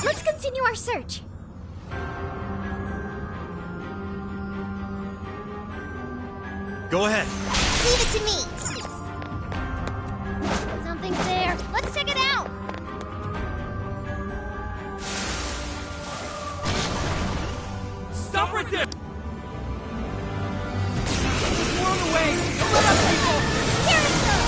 Let's continue our search. Go ahead. Leave it to me. Something's there. Let's check it out. Stop right there! There's more on the way! Don't let up, people! Here it goes.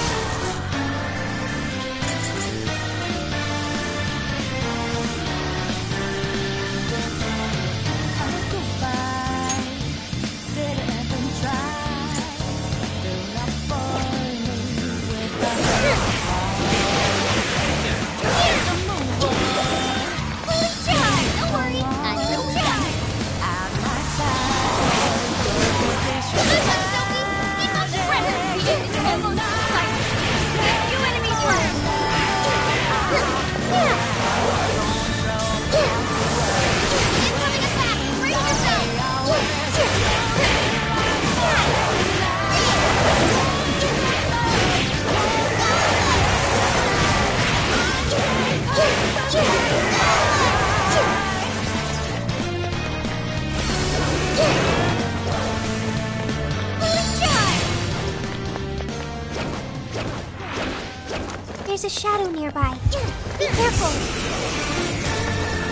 There's a shadow nearby. Be careful.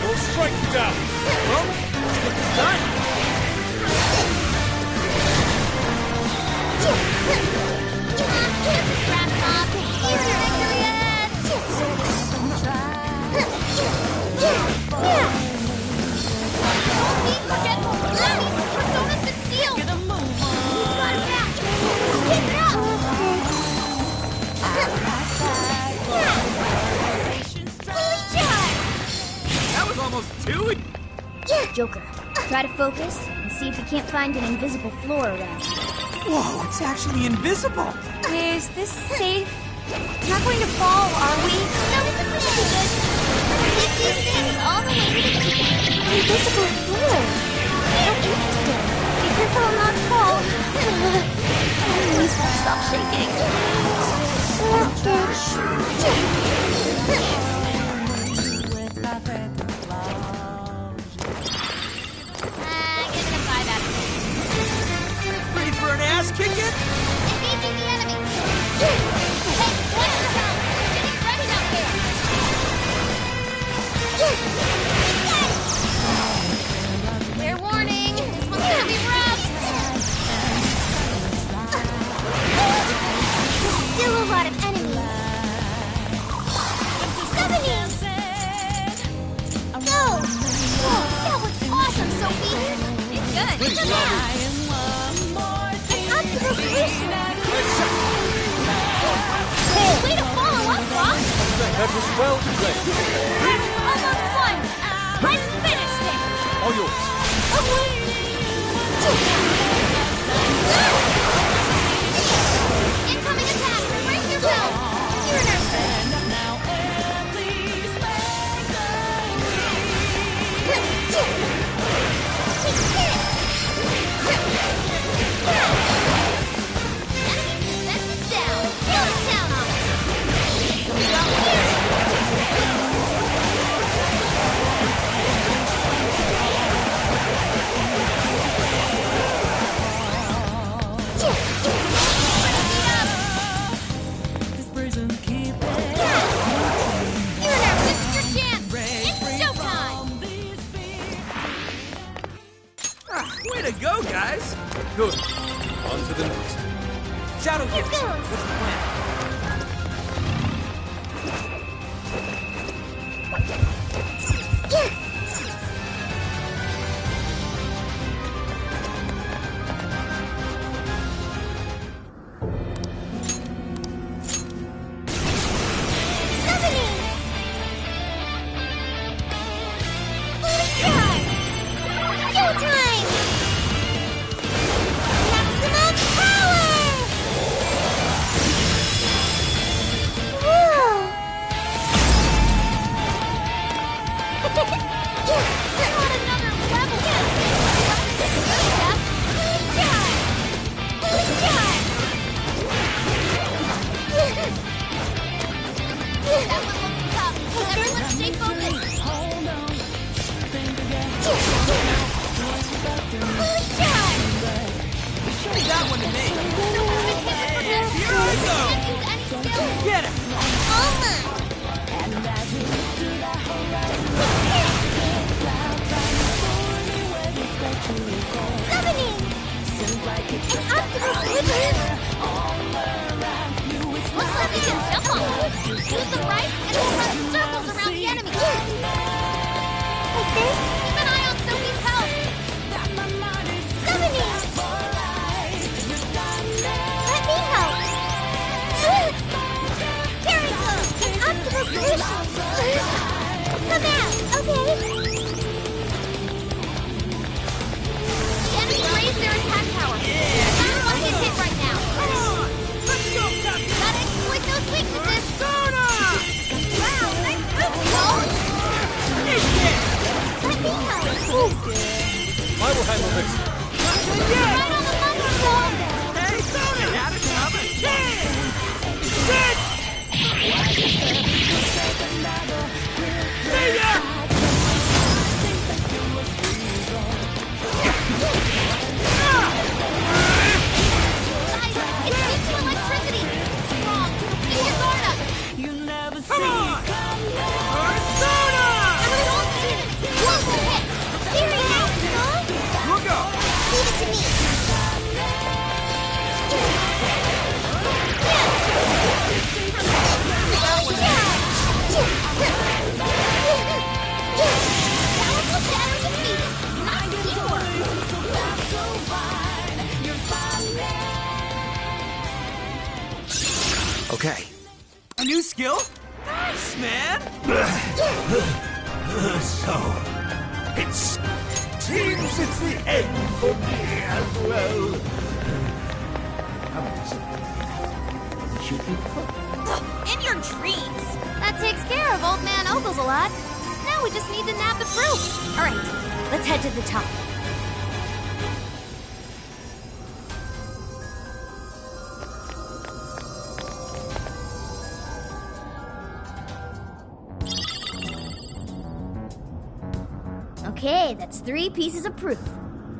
We'll strike you down. Well, let's get this done. Grab Bob. Here's your victory ahead. Sophie, forgetful. Looney, Persona's been sealed. We've got it back. Let's keep it up. That was almost too... Joker, try to focus and see if you can't find an invisible floor around here. Whoa, it's actually invisible! Is this safe? Not going to fall, are we? No, this is pretty good. Take these things all the way to the beach. Invisible floors? How interesting. Be careful I'll not fall. Please stop shaking. Give it a 5 out of 10. Ready for an ass kicking? Engaging the enemy. Hey, watch your help. Getting ready out there. Fair warning. This one's gonna be rough. Still a lot of enemies. Go! Whoa, that was awesome, Sophie. It's good. It's good. An optimal solution. Hey, way to follow up, Rock. That was well played. Almost won. Let's finish this. All yours. Incoming attack. Brace yourself. You're nervous. Way to go, guys! Good. On to the next. Shadow here. What's the plan? Get it! Looks like we can jump on them. Use the right and we'll run circles around the enemy. Like this? Keep an eye on Sophie's health. Summoning! Let me help. Carry flow! An optimal solution! Come out, okay? The enemy raised their attack power. I don't want to get hit right now. Let's go, Captain! Gotta exploit those weaknesses. Sona! Wow, nice move, Cole! Eat it! Let me help. I will handle this. Right on the money, Cole! Hey, Sona! Got it coming! Sit! See ya! Guys, it's weak to electricity. Strong. Keep your guard up. Come on! Persona! Don't shoot it. Global hit. Very nice, Cole. Look out! Leave it to me. Powerful shadow defeated. Nice teamwork. Okay. A new skill? Nice, man! So, it seems it's the end for me as well. How is it? Should be fun. In your dreams. That takes care of Old Man Ogles a lot. Now we just need to nab the proof. All right, let's head to the top. Okay, that's 3 pieces of proof.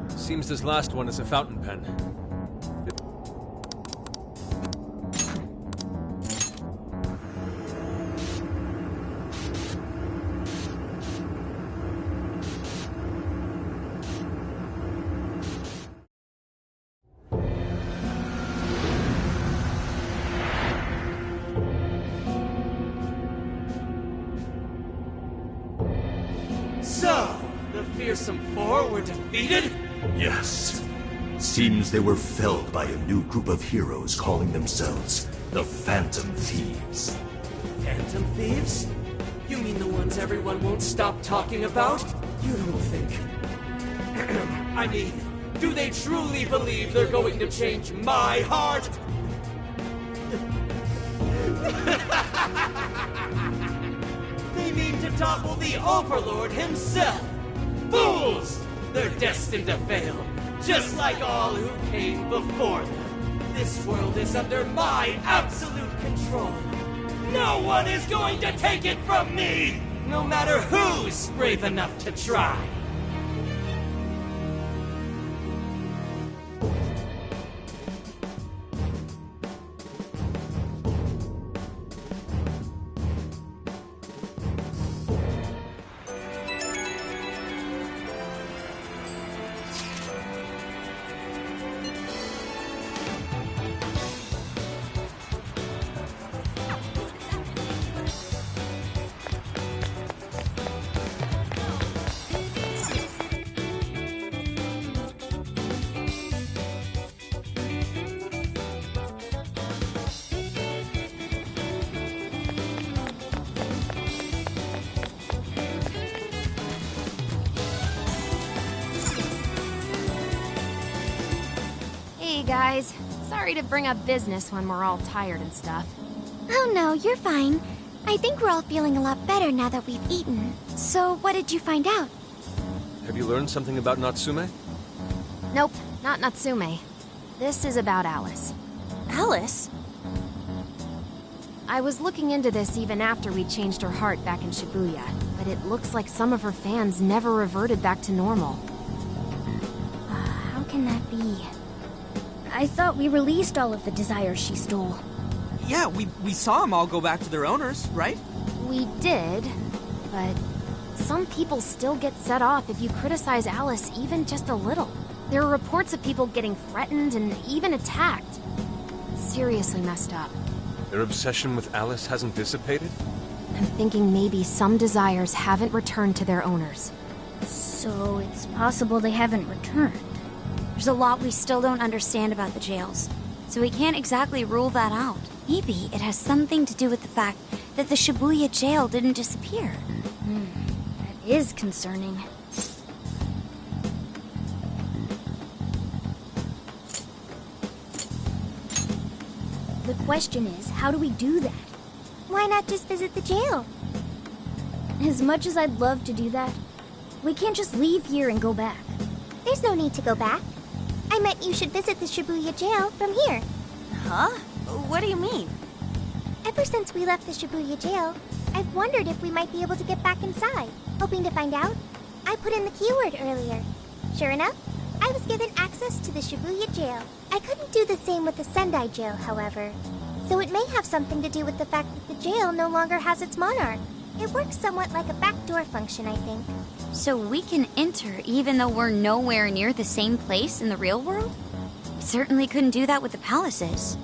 Seems this last one is a fountain pen. So, the fearsome four were defeated? Yes. Seems they were felled by a new group of heroes calling themselves the Phantom Thieves. Phantom thieves? You mean the ones everyone won't stop talking about? You don't think... I mean, do they truly believe they're going to change my heart? They mean to topple the Overlord himself! Fools! They're destined to fail, just like all who came before them. This world is under my absolute control. No one is going to take it from me! No matter who's brave enough to try. Hey guys, sorry to bring up business when we're all tired and stuff. Oh no, you're fine. I think we're all feeling a lot better now that we've eaten. So, what did you find out? Have you learned something about Natsume? Nope, not Natsume. This is about Alice. Alice? I was looking into this even after we changed her heart back in Shibuya, but it looks like some of her fans never reverted back to normal. How can that be? I thought we released all of the desires she stole. Yeah, we saw them all go back to their owners, right? We did, but some people still get set off if you criticize Alice even just a little. There are reports of people getting threatened and even attacked. Seriously messed up. Their obsession with Alice hasn't dissipated? I'm thinking maybe some desires haven't returned to their owners. So it's possible they haven't returned. There's a lot we still don't understand about the jails, so we can't exactly rule that out. Maybe it has something to do with the fact that the Shibuya jail didn't disappear. That is concerning. The question is, how do we do that? Why not just visit the jail? As much as I'd love to do that, we can't just leave here and go back. There's no need to go back. I meant you should visit the Shibuya jail from here. Huh? What do you mean? Ever since we left the Shibuya jail, I've wondered if we might be able to get back inside. Hoping to find out, I put in the keyword earlier. Sure enough, I was given access to the Shibuya jail. I couldn't do the same with the Sendai jail, however. So it may have something to do with the fact that the jail no longer has its monarch. It works somewhat like a backdoor function, I think. So we can enter even though we're nowhere near the same place in the real world? We certainly couldn't do that with the palaces.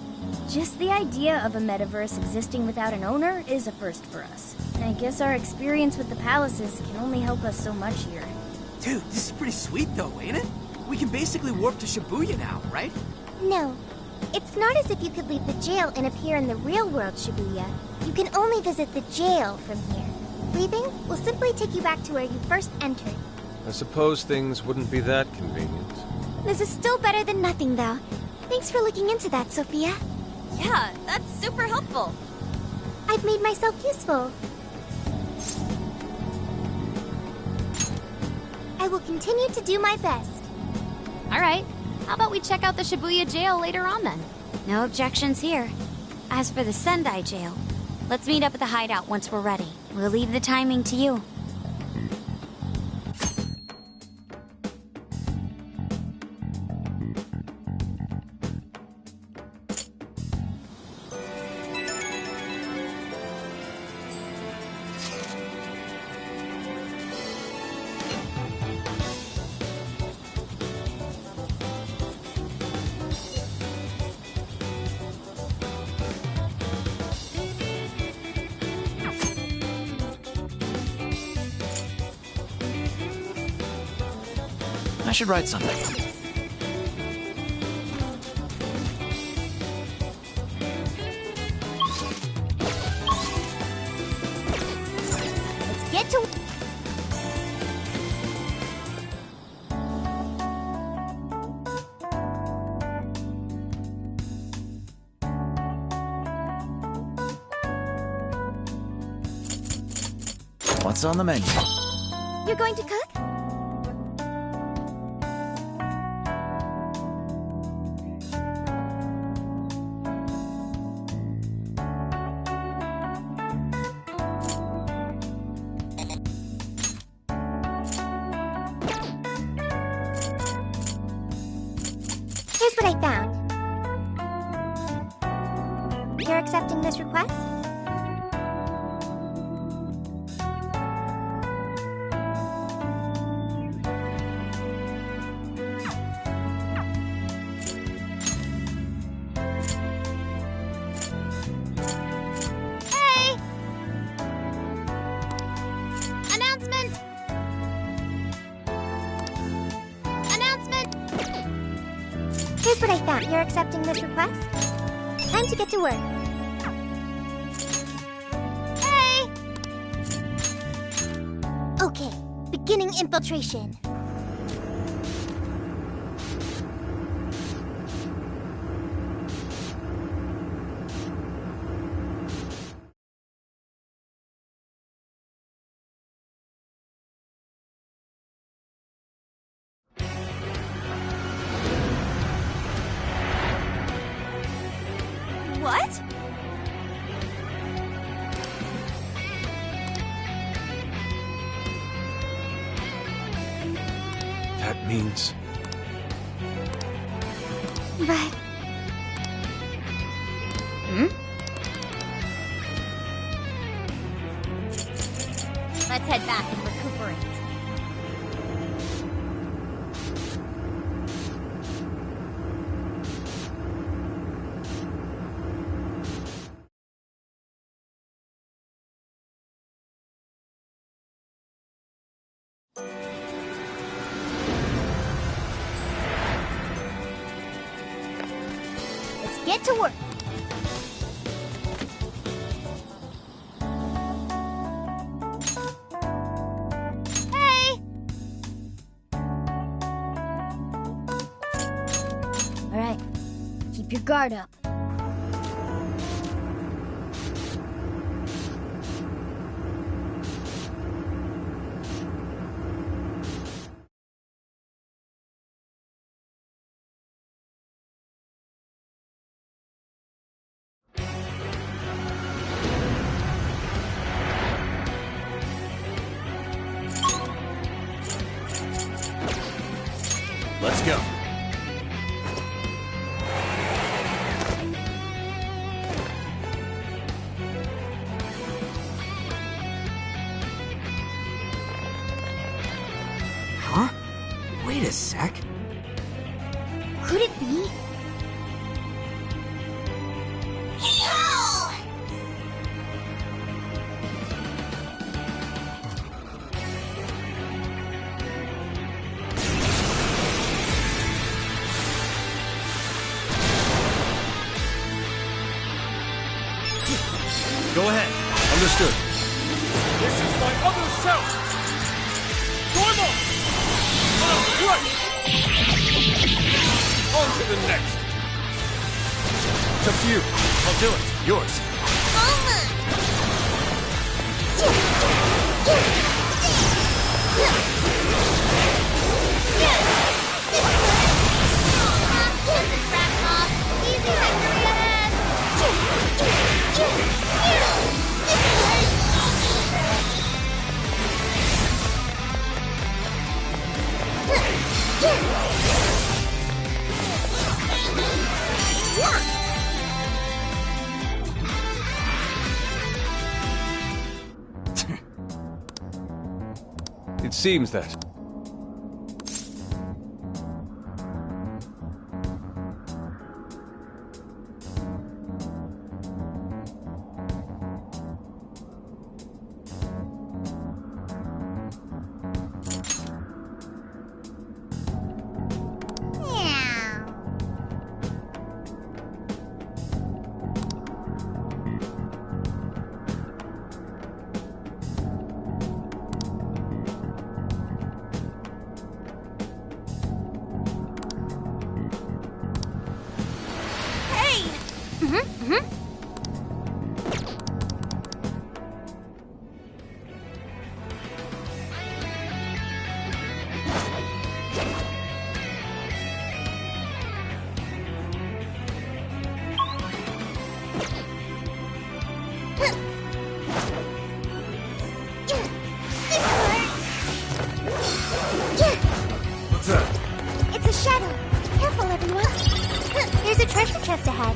Just the idea of a metaverse existing without an owner is a first for us. I guess our experience with the palaces can only help us so much here. Dude, this is pretty sweet though, ain't it? We can basically warp to Shibuya now, right? No. It's not as if you could leave the jail and appear in the real world, Shibuya. You can only visit the jail from here. Leaving will simply take you back to where you first entered. I suppose things wouldn't be that convenient. This is still better than nothing, though. Thanks for looking into that, Sophia. Yeah, that's super helpful. I've made myself useful. I will continue to do my best. All right, how about we check out the Shibuya jail later on then? No objections here. As for the Sendai jail, let's meet up at the hideout once we're ready. We'll leave the timing to you. I should write something. Let's get to... What's on the menu? You're going to cook? Here's what I found. You're accepting this request? Hey! Announcement! Announcement! Here's what I found. You're accepting this request? Time to get to work. Hey! Okay, beginning infiltration. What? That means... But... Let's head back and recuperate. Let's get to work. Alright, keep your guard up. Let's go. Huh? Wait a sec. Could it be? Go ahead. Understood. This is my other self! Normal! Right! On to the next! It's up to you. I'll do it. Yours. It seems that. What's that? It's a shadow. Careful, everyone. There's a treasure chest ahead.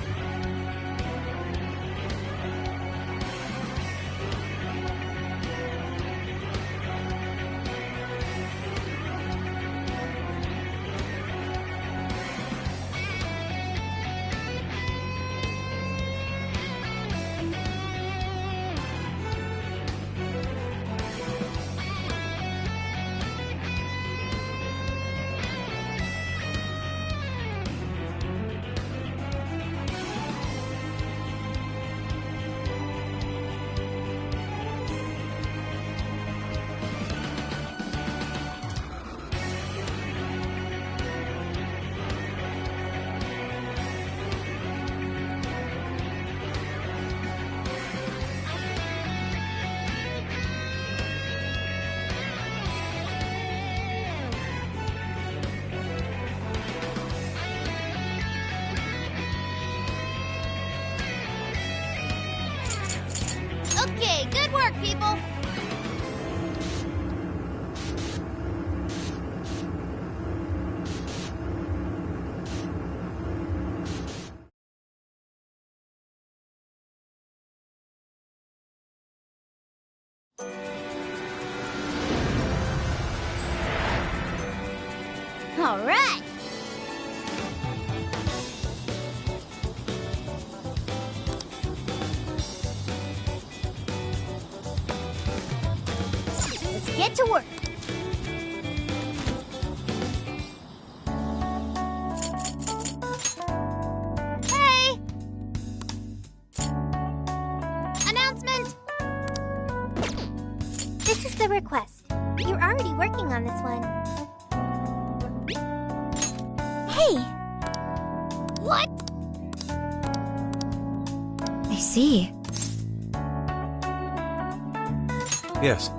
Okay, good work, people. All right. Let's get to work. Hey! Announcement! This is the request. You're already working on this one. Hey! What? I see. Yes.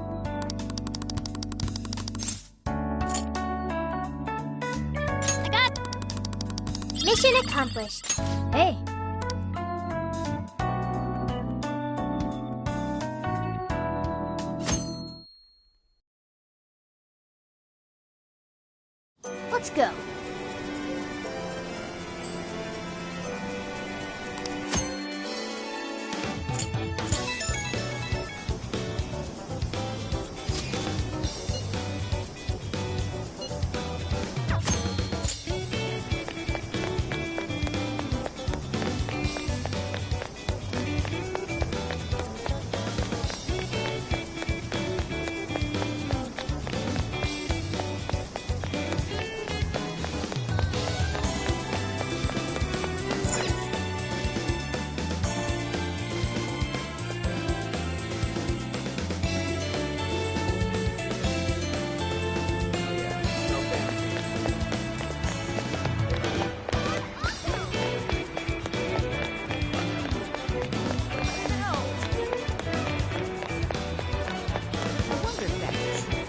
I got... Mission accomplished. Hey. Let's go.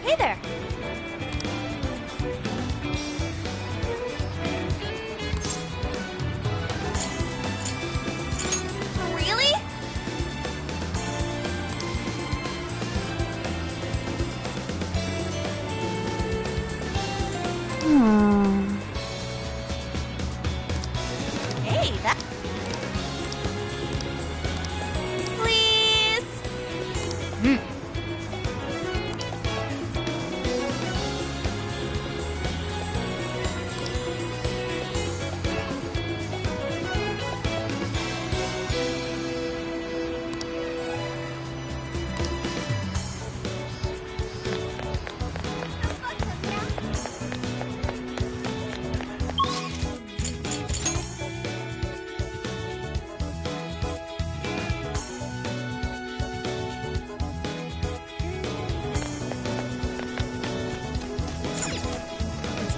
Hey there. Really? Hey, that... Please?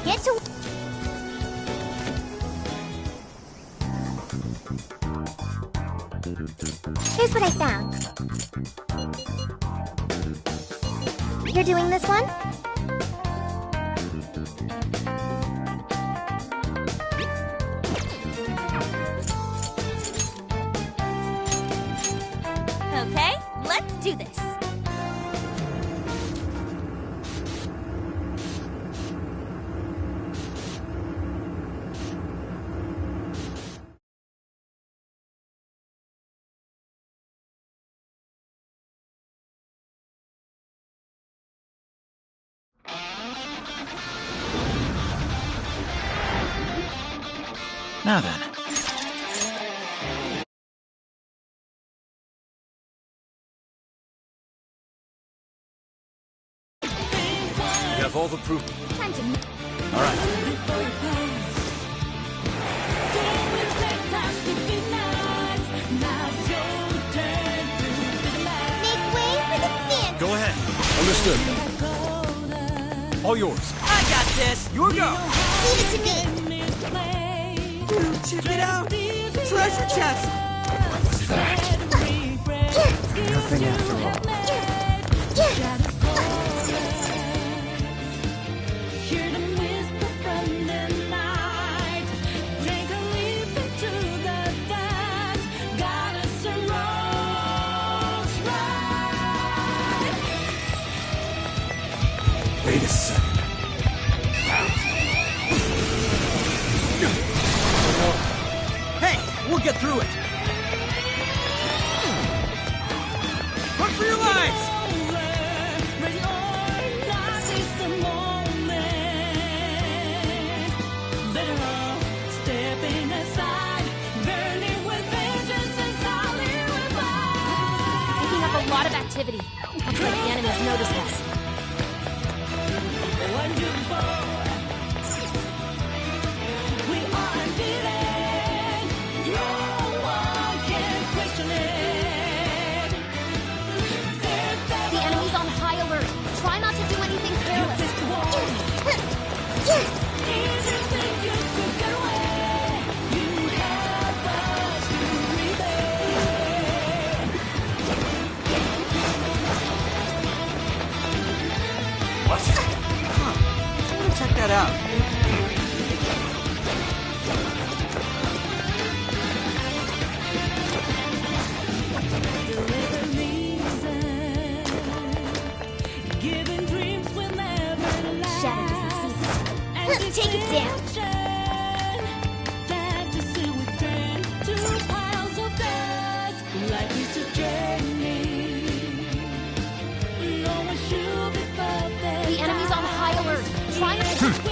Get to... Here's what I found. You're doing this one? Okay, let's do this. Now then. We have all the proof. Time to... All right. Make way for the Santa! Go ahead. Understood. All yours. I got this. Your go. Leave it to me! Dude, check it out. Treasure chest. What's that? Nothing after all. Wait a second. Hey, we'll get through it. Run for your lives. Looks like the enemies noticed us. The enemy's on high alert. Try not to do anything careless. What? Huh. I want to check that out. Shadow doesn't see this. Take it down. The enemy's on high alert. Try not to...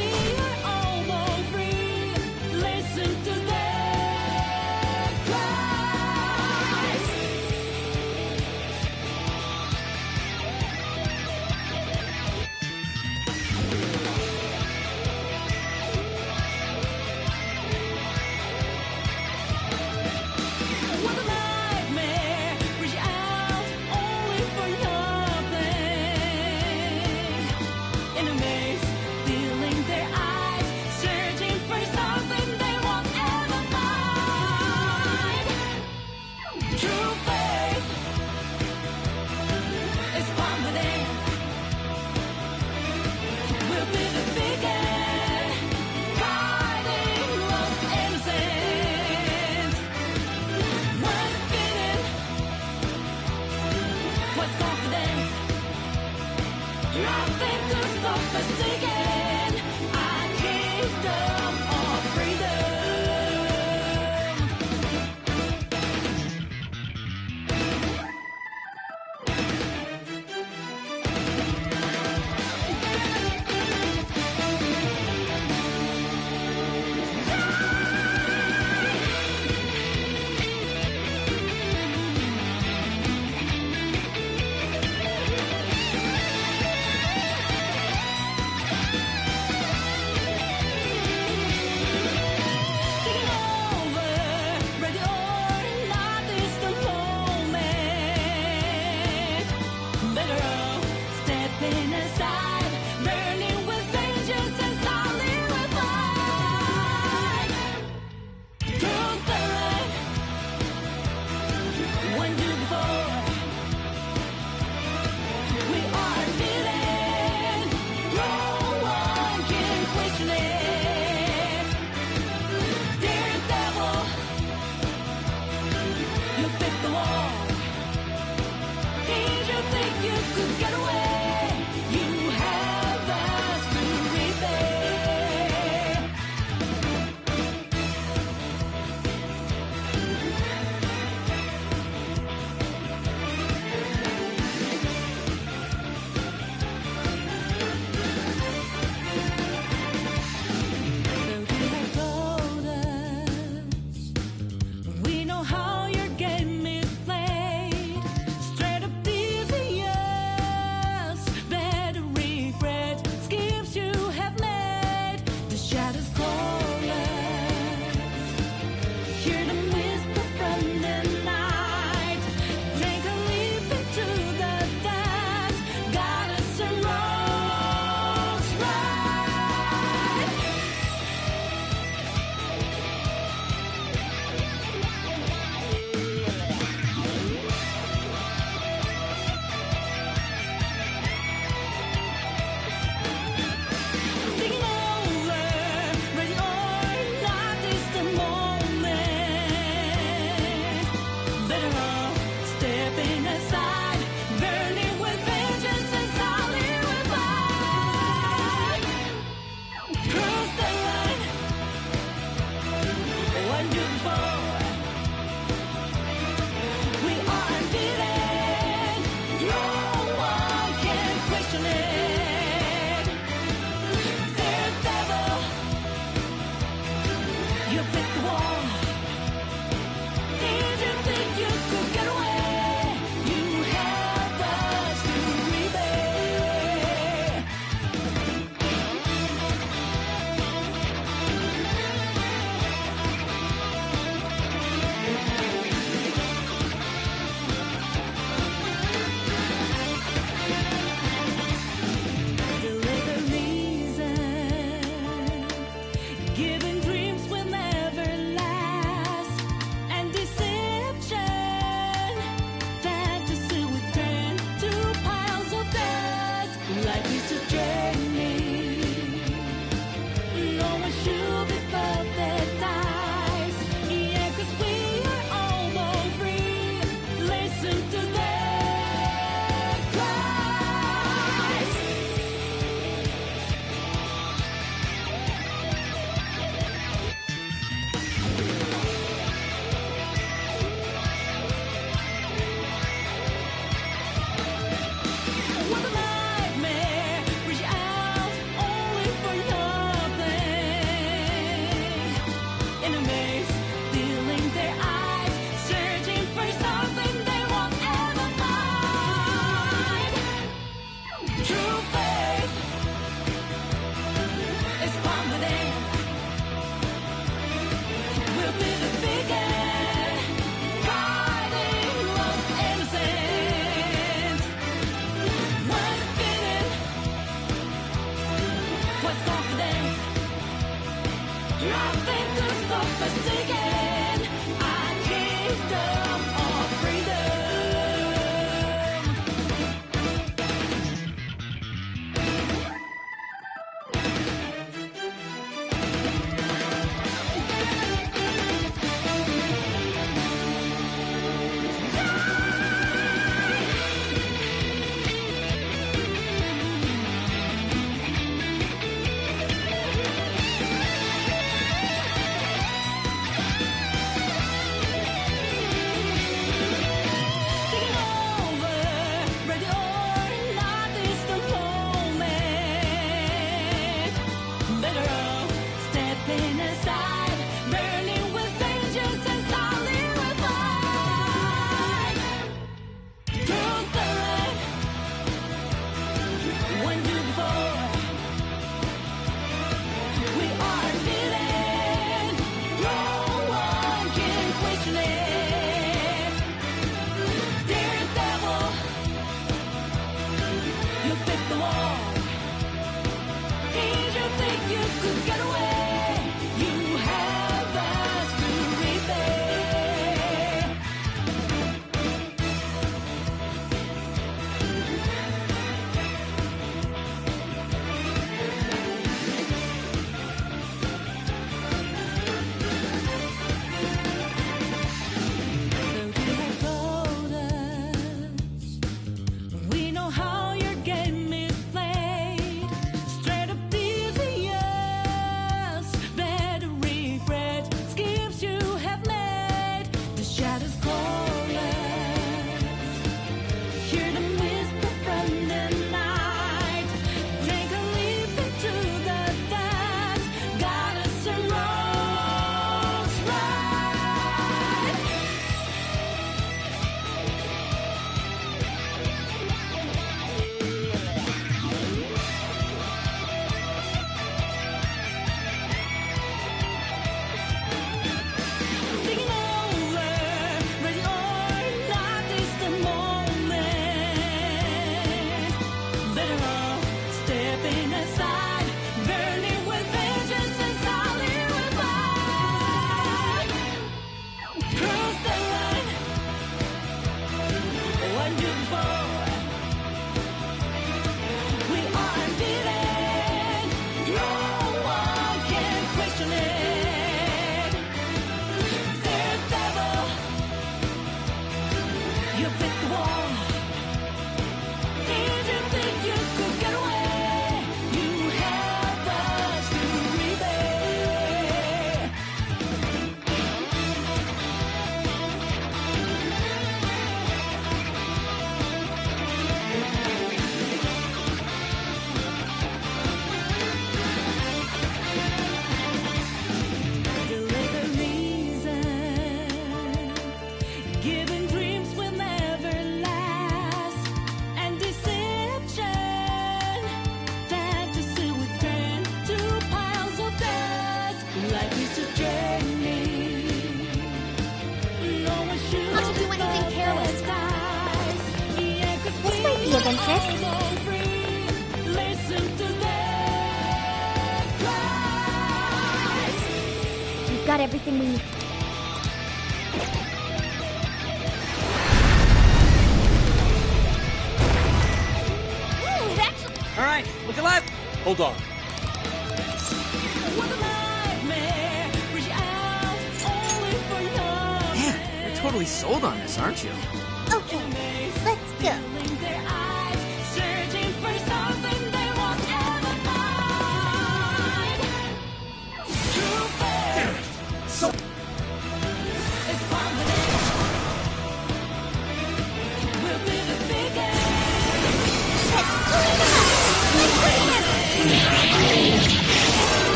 interest. We've got everything we need. All right, look alive. Hold on. Man, you're totally sold on this, aren't you? Okay, let's go.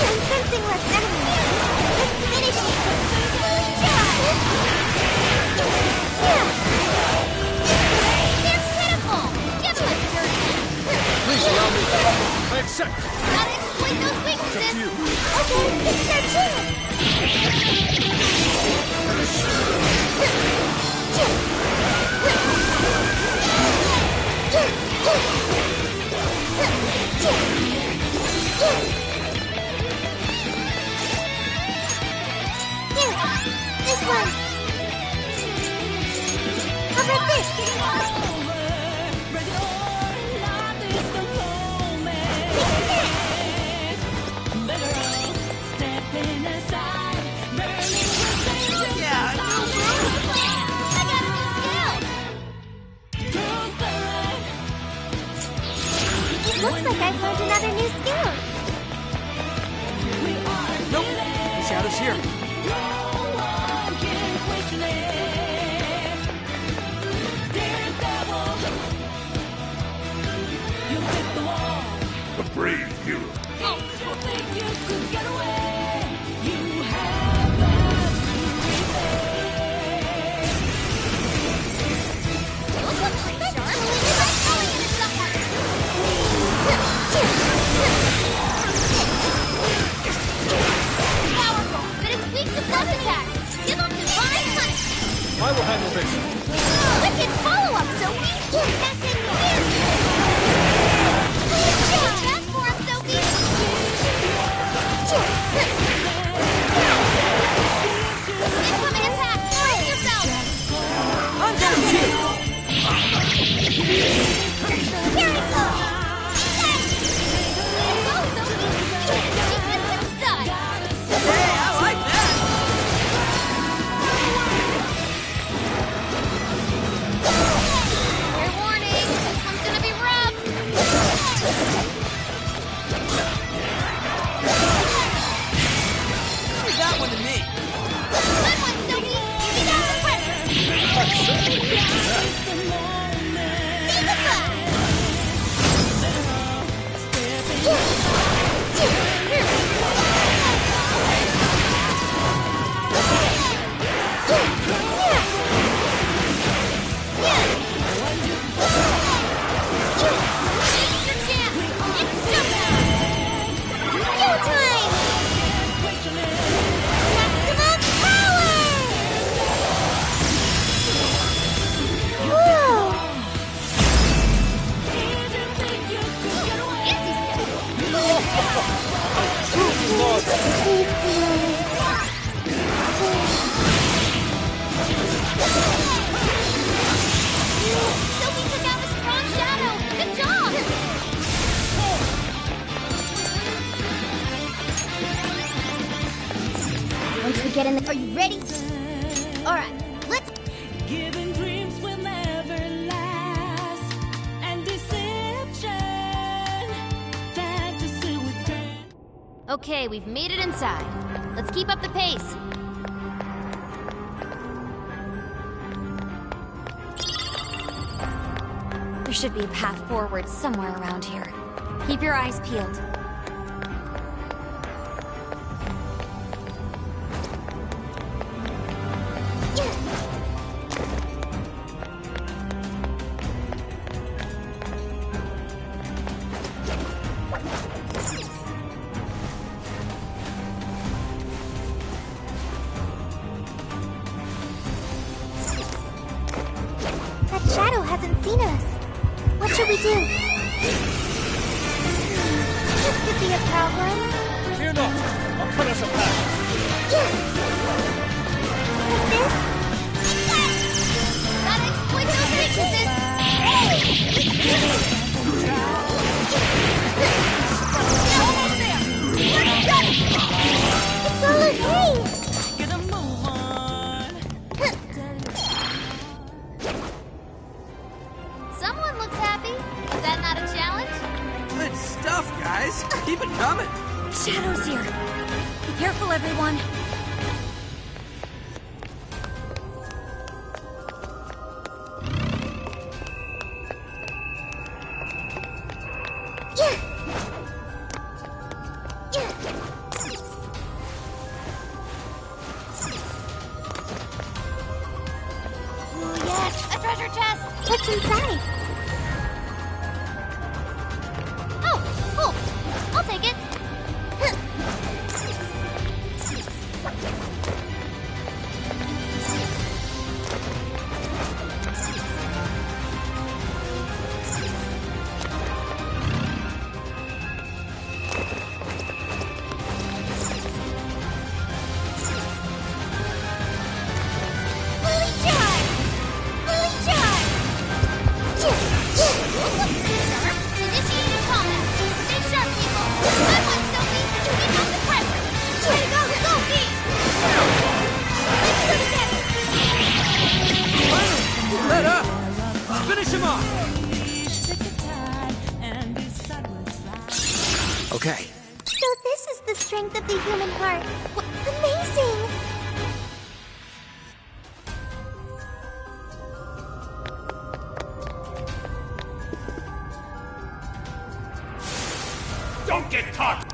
I'm sensing less enemies. Let's finish it. They're pitiful! Give them a dirty! Please allow me. I accept. Gotta exploit those weaknesses! You. Okay, this is our chance. Here, this one. How about this? Looks like I've learned another new skill. Nope, the shadow's here. A brave hero. I will handle this. Wicked follow-up, Sophie! Back in here! Fast for him, Sophie! Incoming attack! Brace yourself! I'm down too. Here it goes! Go, Sophie! Weakness and stun! Hey, I like that. Fair warning, this one's gonna be rough! Leave that one to me. Good one, Sophie! Easy down the pressure! See the flag! Sophie took out a strong shadow! Good job! Once we get in the... Are you ready? Alright, let's... Giving dreams will never last, and deception, fantasy with pain. Okay, we've made it inside. Let's keep up the pace. There should be a path forward somewhere around here. Keep your eyes peeled. do we do? This could be a problem. Fear not. I'll cut us a path. Yeah. Like this? Gotta exploit those weaknesses! Almost there! Let's go! It's all okay! Get a move on. Someone looks happy. Is that not a challenge? Good stuff, guys. Keep it coming. Shadow's here. Be careful, everyone. Yeah. Yeah. Ooh, yes! A treasure chest! What's inside? Oh, cool. I'll take it. Fully charged! Fully charged! Initiating combat. Stay sharp, people. Good one, Sophie. Keep up the pressure. Way to go, Sophie! Let up! Finish him off! Stick it tight and be side with side. Okay. So this is the strength of the human heart. Amazing! Don't get caught!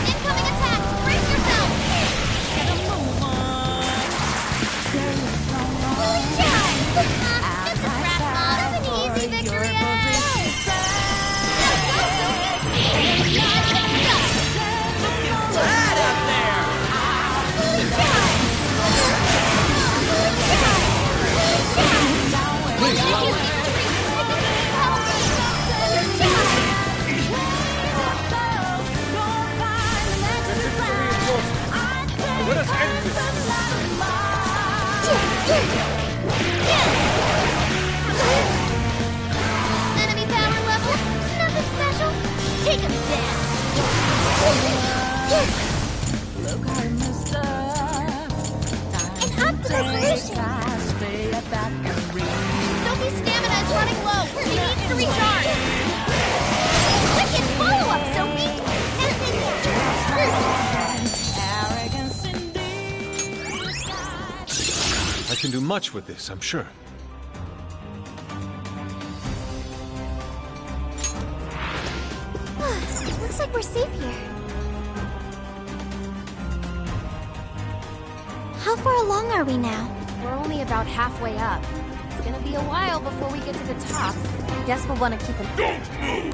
Incoming attack! Brace yourself! Get a move on. Fully charged! It's a crap, Mom. That's an easy victory. Right up there! Fully charged! Please allow me. Let us end this. Enemy power level? Nothing special. Take him down. Look, I messed up. An optimal solution! Sophie's stamina is running low. She needs to recharge. Wicked follow-up, Sophie. Arrogance indeed. I can do much with this, I'm sure. Looks like we're safe here. How far along are we now? We're only about halfway up. It's gonna be a while before we get to the top. Guess we'll want to keep an Don't move!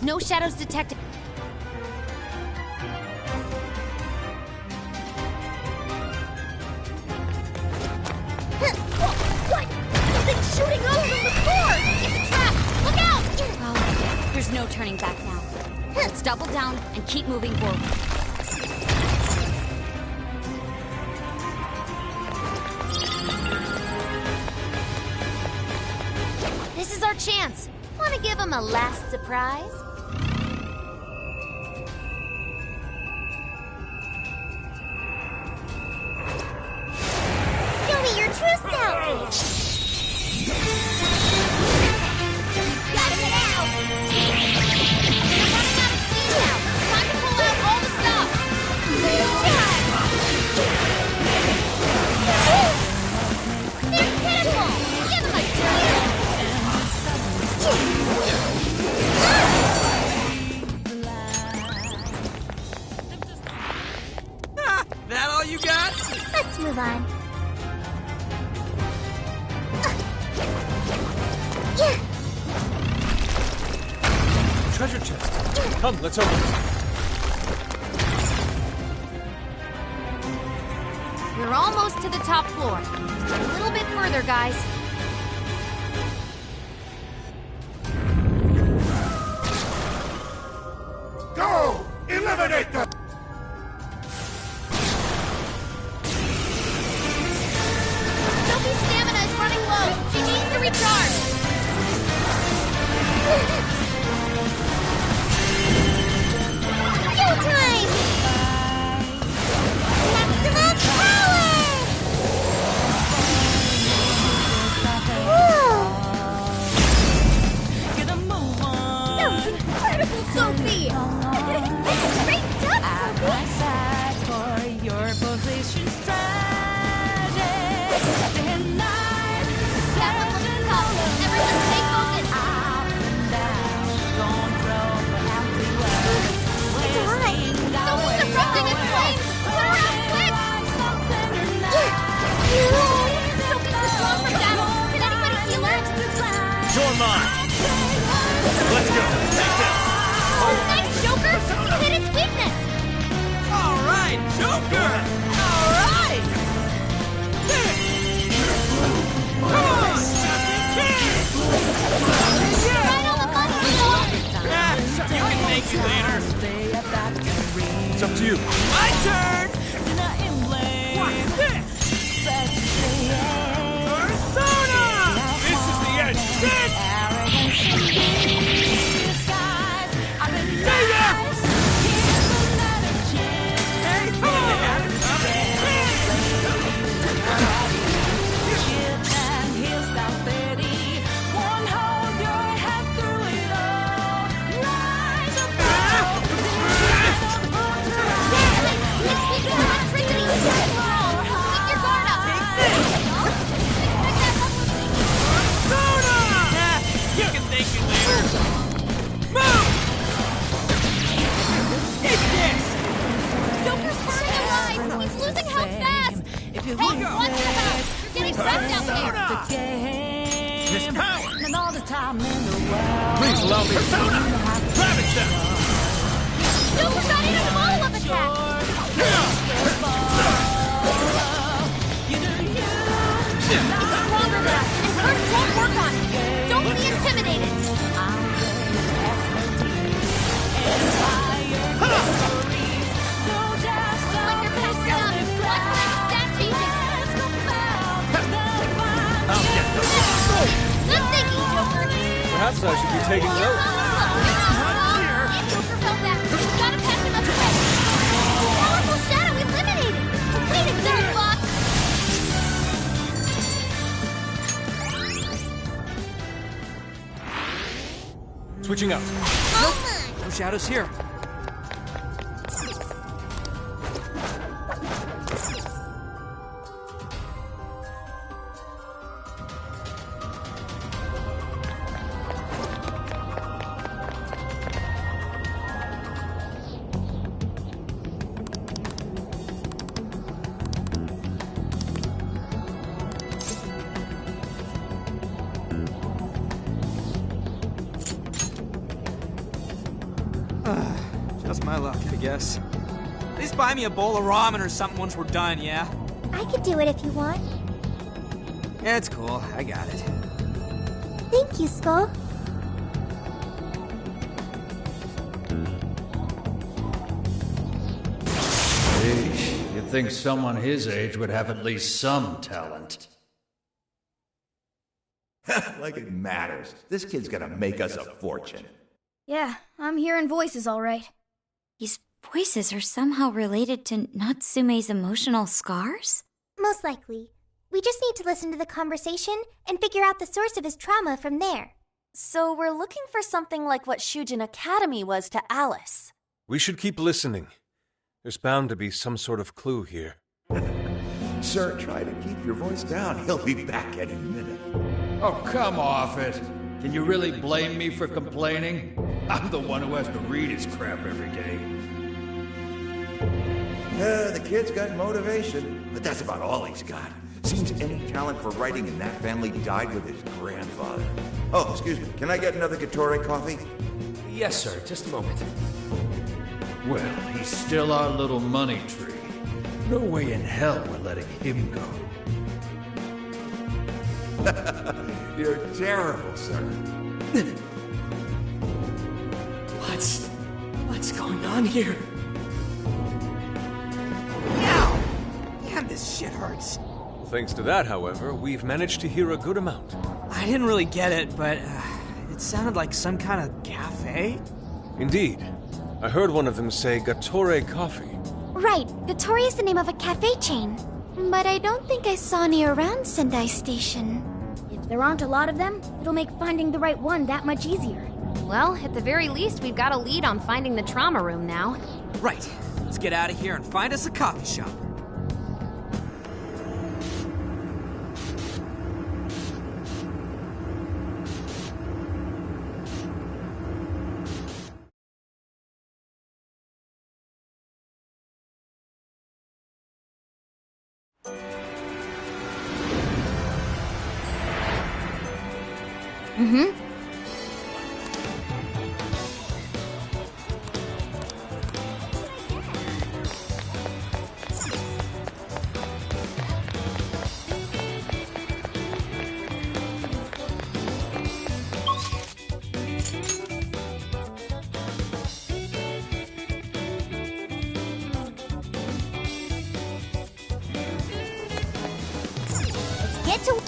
No shadows detected. double down and keep moving forward. This is our chance. Want to give him a last surprise? Show me your true self! Gotta get out! You're running out of steam now. Time to pull out all the stuff. They're pitiful. Give them a deal. That all you got? Let's move on. Treasure chest. Come, let's open it. We're almost to the top floor. Just a little bit further, guys. Go! Eliminate them! Sophie's stamina is running low. She needs to recharge. Go time! Maximum power! Whoa! Get a move on. That was incredible, Sophie! Great job, At my side for your position strategy. Day and night. That one looks tough. Everyone stay focused. Up and down. Don't throw the empty words. It's alright. Sophie's erupting in flames. Put her out quick. Sophie's withdrawn from battle. Can anybody heal her? You're mine. Let's go. Take this. Thanks, Joker. You hit its weakness. All right, Joker. All right. Come on, Captain King. Right on the money, You can thank me later. Stay at that ring. It's up to you. My turn. Dinner in blame. What's this? Persona! This is the end. Sit! Arrogance in disguise. I've been Stay there! nice. Give another chance. Hey, come on! Shift and heel style steady. Won't hold your head through it all. Rise above. Let's keep your electricity. Keep your guard up. Persona! You can thank me later. Move! Take this! Joker's burning alive. He's losing health fast. If you Hey, want watch the back. You're getting wrecked out there. the game. This power. And all the time in the world. Please allow me. Persona! Grab it, Seth. Joker got in a follow-up attack. You do you. He's stronger than us, and hers won't work on him. Don't be intimidated. I'm Empire glories. So just Looks like you're passing up. Watch when the stat changes. I'll get them. Good thinking, Joker. Perhaps I should be taking You're notes. wrong. And Joker fell back. You gotta patch him up quick. Powerful shadow eliminated. Way to go, Fox. Switching out. No shadows here. Just my luck, I guess. Please buy me a bowl of ramen or something once we're done, yeah? I could do it if you want. Yeah, it's cool. I got it. Thank you, Skull. Sheesh, you'd think someone his age would have at least some talent. Like it matters. This kid's gonna make us a fortune. Yeah, I'm hearing voices all right. These voices are somehow related to Natsume's emotional scars? Most likely. We just need to listen to the conversation and figure out the source of his trauma from there. So we're looking for something like what Shujin Academy was to Alice. We should keep listening. There's bound to be some sort of clue here. Sir, try to keep your voice down. He'll be back any minute. Oh, come off it. Can you really blame me for complaining? I'm the one who has to read his crap every day. The kid's got motivation, but that's about all he's got. Seems any talent for writing in that family died with his grandfather. Oh, excuse me. Can I get another Gatorade coffee? Yes, sir. Just a moment. Well, he's still our little money tree. No way in hell we're letting him go. You're terrible, sir. What's going on here? Ow! Damn, this shit hurts. Thanks to that, however, we've managed to hear a good amount. I didn't really get it, but it sounded like some kind of cafe. Indeed. I heard one of them say Gatore Coffee. Right, Gattori is the name of a cafe chain. But I don't think I saw any around Sendai Station. If there aren't a lot of them, it'll make finding the right one that much easier. Well, at the very least, we've got a lead on finding the trauma room now. Right. Let's get out of here and find us a coffee shop. Mm-hmm. Let's get to...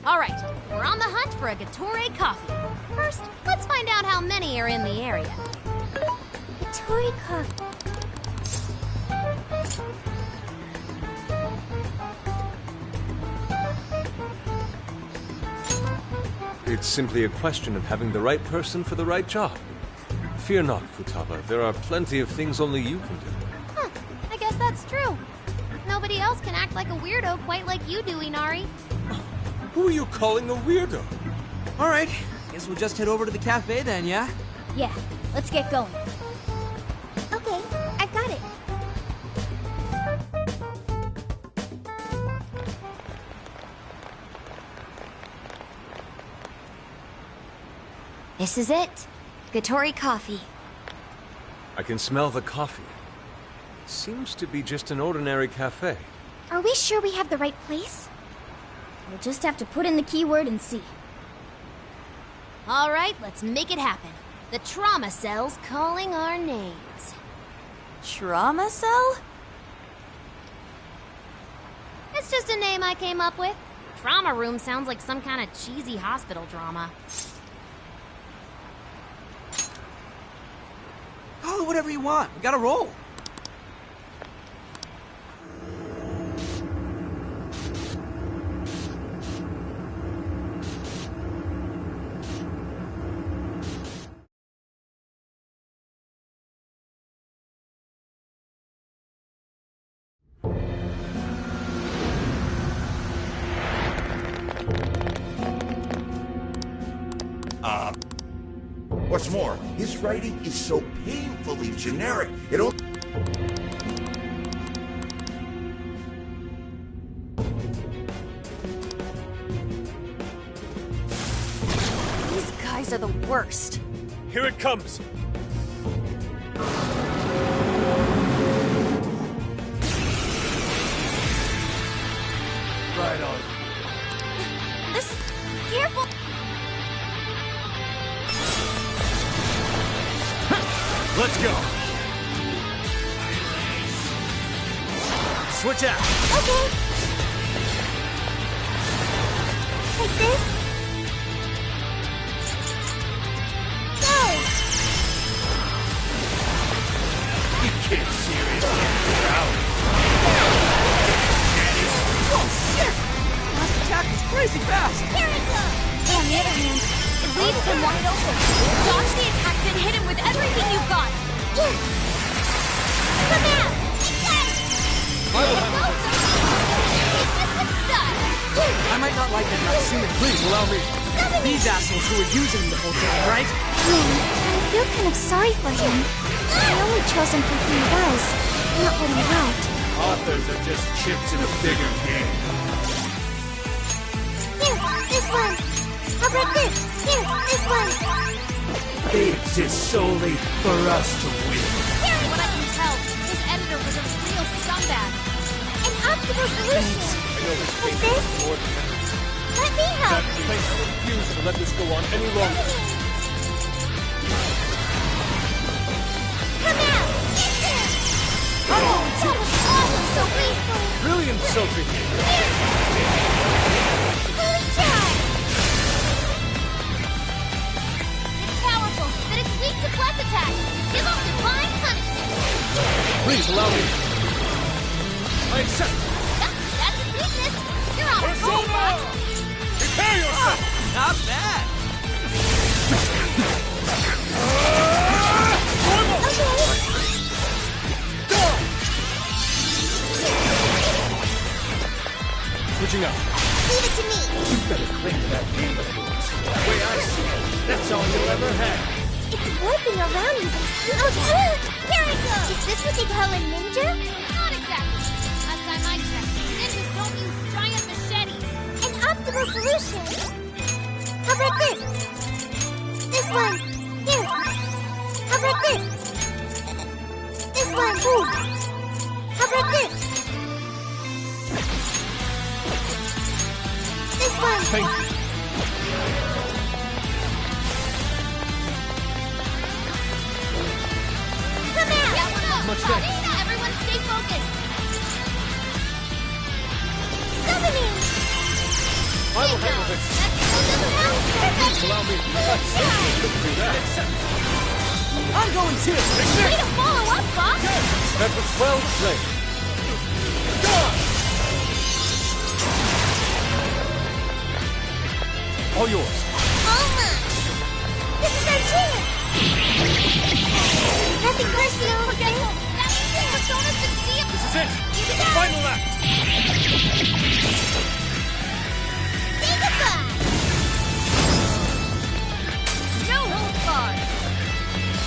All right, we're on the hunt for a Gatore coffee. First, let's find out how many are in the area. Tori coffee. It's simply a question of having the right person for the right job. Fear not, Futaba. There are plenty of things only you can do. Huh, I guess that's true. Nobody else can act like a weirdo quite like you do, Inari. Who are you calling a weirdo? All right. Guess we'll just head over to the cafe then, yeah? Yeah, let's get going. Okay, I've got it. This is it. Gattori Coffee. I can smell the coffee. Seems to be just an ordinary cafe. Are we sure we have the right place? We'll just have to put in the keyword and see. All right, let's make it happen. The trauma cell's calling our names. Trauma cell? It's just a name I came up with. Trauma room sounds like some kind of cheesy hospital drama. Call it whatever you want. We gotta roll. What's more, his writing is so painfully generic. It'll... These guys are the worst. Here it comes! right on. This... Careful! Let's go. Switch out. Okay. Like this. Go! You can't seriously get out. Oh, shit! Last attack was crazy fast! Here it goes! On the other hand, it leaves him wide open. Dodge the attack, then hit him with everything you've got. Come out! I will handle I might not like it, but I've seen it. Please allow me. These assholes who were using him the whole time, right? I feel kind of sorry for him. I only chose him for who he was, not what he wrote. Authors are just chips in a bigger game. Here, this one. How about this? Here, this one. They exist solely for us to win. From what I can tell, his editor was a real scumbag. An optimal solution. I know this Like pain this? is more than Let me help. that place. I refuse to let this go on any longer. Come out! That was awesome, Sophie! Brilliant, Sophie. Fully charged! It's powerful, but it's weak to plus attacks. Give up divine punishment. Please allow me. I accept. Yep, that's his weakness. You're on a roll, Fox. Prepare yourself. Not bad! Switching up. Leave it to me! You better cling to that game of yours. The way I see it, that's all you'll ever have. It's warping around using speed. Here it goes! Is this what they call a ninja? Not exactly. Last time I checked, ninjas don't use giant machetes. An optimal solution! How about this? This one! Here! How about this? This one! Ooh. How about this? This one! Thank you. Come out! Get one up. Much thanks. Everyone stay focused. Summoning! I will handle this. Perfect. Allow me. Let's do that. I'm going too! Way to follow up, Fox. That was well played. All yours. Almost! This is our chance! Nothing personal, okay? That's the thing. Personas can see it. This is it. The final act. Say goodbye! No holds barred.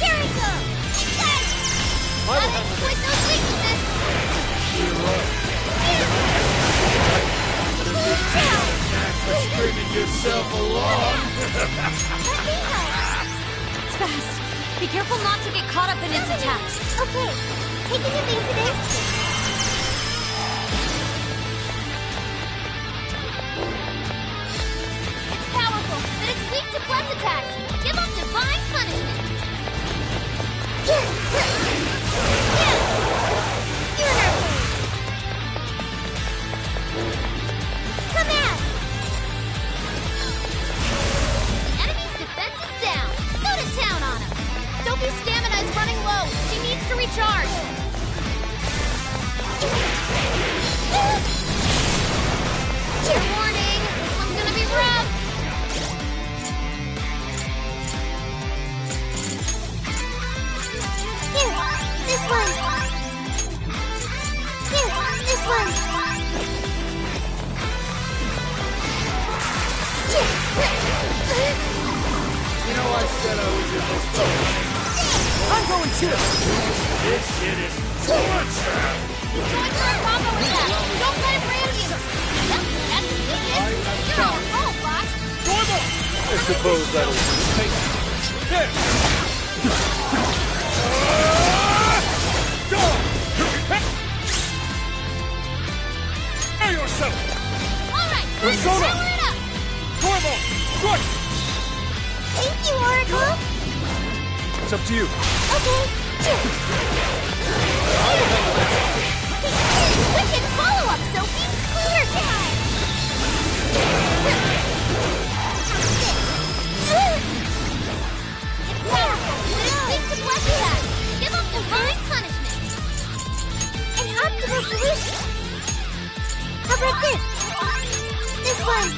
Here it goes! Got it! I will Let's handle exploit this. those weaknesses. Stringing yourself along. Let me help! It's fast. Be careful not to get caught up in its attacks. Okay, taking evasive action. It's powerful, but it's weak to plus attacks. Give up divine punishment. You're in our way. Come out! The enemy's defense is down. Go to town on him. Sophie's stamina is running low. She needs to recharge. Warning, this one's gonna be rough. Here, this one. Here, this one. You know, I said I was in this for I'm going too! This shit is torture. Join the combo attack. Don't let it ram you. Yep, that's his weakness. You're on a roll, Fox. I suppose that'll take it. There. Prepare yourself. On Persona! Power it up! Turbo! Good! Thank you, Oracle! It's up to you. Okay. Wicked follow-up, Sophie! Clear time! It's powerful, but it's weak to blood attack. Give up divine punishment. An optimal solution. How about this? This one.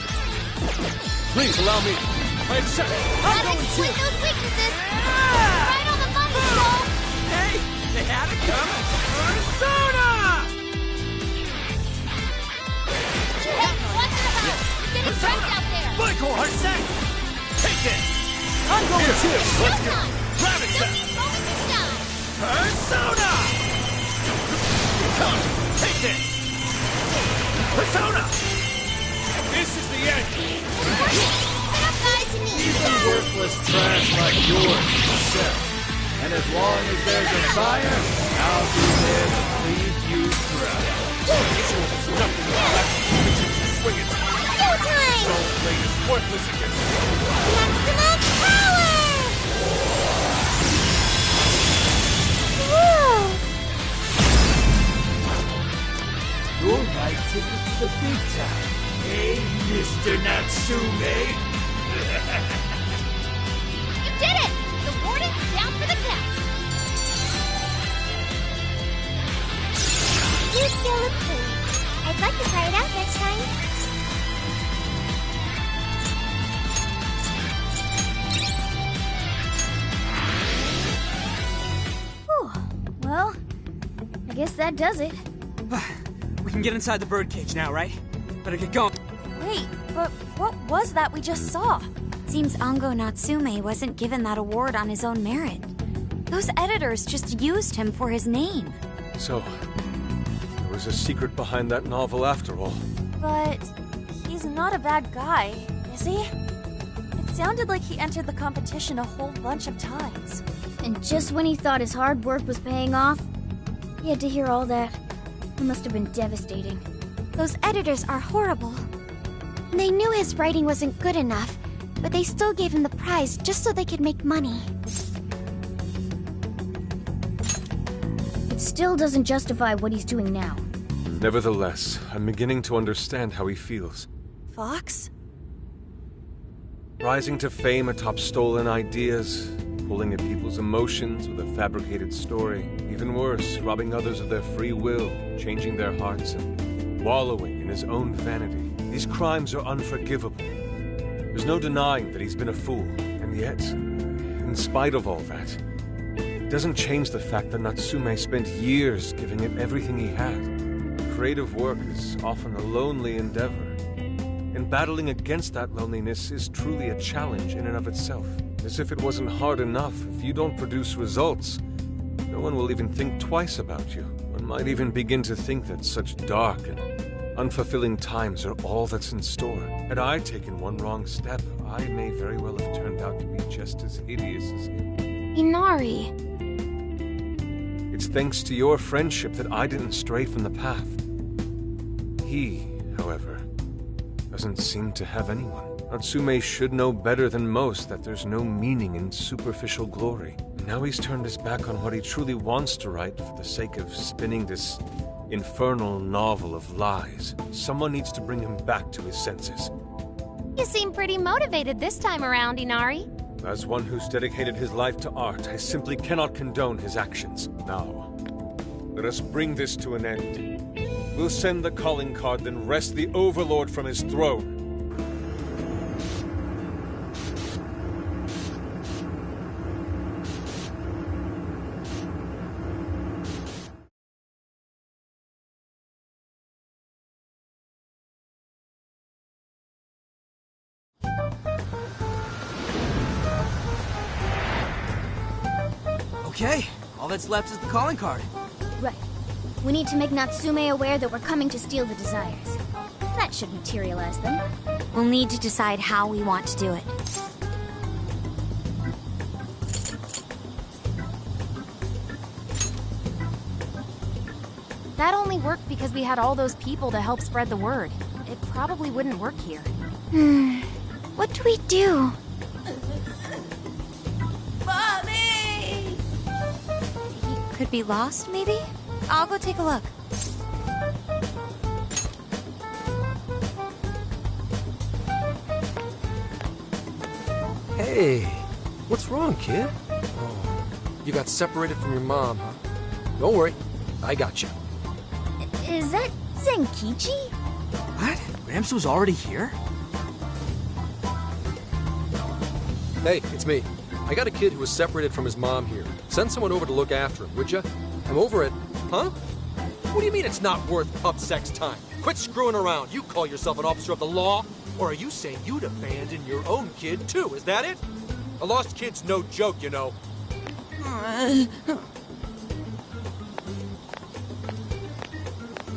Please allow me. I accept. Gotta exploit those weaknesses. Right on the money, Soul. Hey, they had it coming. Persona! Hey, watch your mouth. You're getting drenched out there. Michael, Arsene! Take this! I'm going too. Let's go. Grab it, Seth! Sophie's rolling to shine. Persona! Come, take this! Persona! This is the end! Sit up, guys, and eat. Even worthless trash like yours will sell. And as long as there's a fire, I'll be there to leave you dry. There's nothing left. Swing it. Showtime! Don't play this worthless against me. Maximum power! Whoa! Your right ticket to the big time. Hey, Mr. Natsume! You did it! The warden's down for the count. You still look clean. I'd like to try it out next time. Whew. Well, I guess that does it. We can get inside the birdcage now, right? Better get going. Wait, but what was that we just saw? Seems Ango Natsume wasn't given that award on his own merit. Those editors just used him for his name. So, there was a secret behind that novel after all. But he's not a bad guy, is he? It sounded like he entered the competition a whole bunch of times. And just when he thought his hard work was paying off, he had to hear all that. It must have been devastating. Those editors are horrible. They knew his writing wasn't good enough, but they still gave him the prize just so they could make money. It still doesn't justify what he's doing now. Nevertheless, I'm beginning to understand how he feels. Fox? Rising to fame atop stolen ideas, pulling at people's emotions with a fabricated story. Even worse, robbing others of their free will, changing their hearts, and wallowing in his own vanity. These crimes are unforgivable. There's no denying that he's been a fool, and yet, in spite of all that, it doesn't change the fact that Natsume spent years giving it everything he had. Creative work is often a lonely endeavor, and battling against that loneliness is truly a challenge in and of itself. As if it wasn't hard enough, if you don't produce results, no one will even think twice about you. One might even begin to think that such dark and unfulfilling times are all that's in store. Had I taken one wrong step, I may very well have turned out to be just as hideous as him. Inari. It's thanks to your friendship that I didn't stray from the path. He, however, doesn't seem to have anyone. Natsume should know better than most that there's no meaning in superficial glory. And now he's turned his back on what he truly wants to write for the sake of spinning this infernal novel of lies. Someone needs to bring him back to his senses. You seem pretty motivated this time around, Inari. As one who's dedicated his life to art, I simply cannot condone his actions. Now, let us bring this to an end. We'll send the calling card, then wrest the Overlord from his throne. Okay, all that's left is the calling card. Right. We need to make Natsume aware that we're coming to steal the desires. That should materialize them. We'll need to decide how we want to do it. That only worked because we had all those people to help spread the word. it probably wouldn't work here. What do we do? Mommy! He could be lost, maybe? I'll go take a look. Hey, what's wrong, kid? Oh, you got separated from your mom, huh? Don't worry, I got you. Is that Zenkichi? What? Gramps was already here? Hey, it's me. I got a kid who was separated from his mom here. Send someone over to look after him, would ya? I'm over it. Huh? What do you mean it's not worth pup sex time? Quit screwing around. You call yourself an officer of the law? Or are you saying you'd abandon your own kid, too? Is that it? A lost kid's no joke, you know.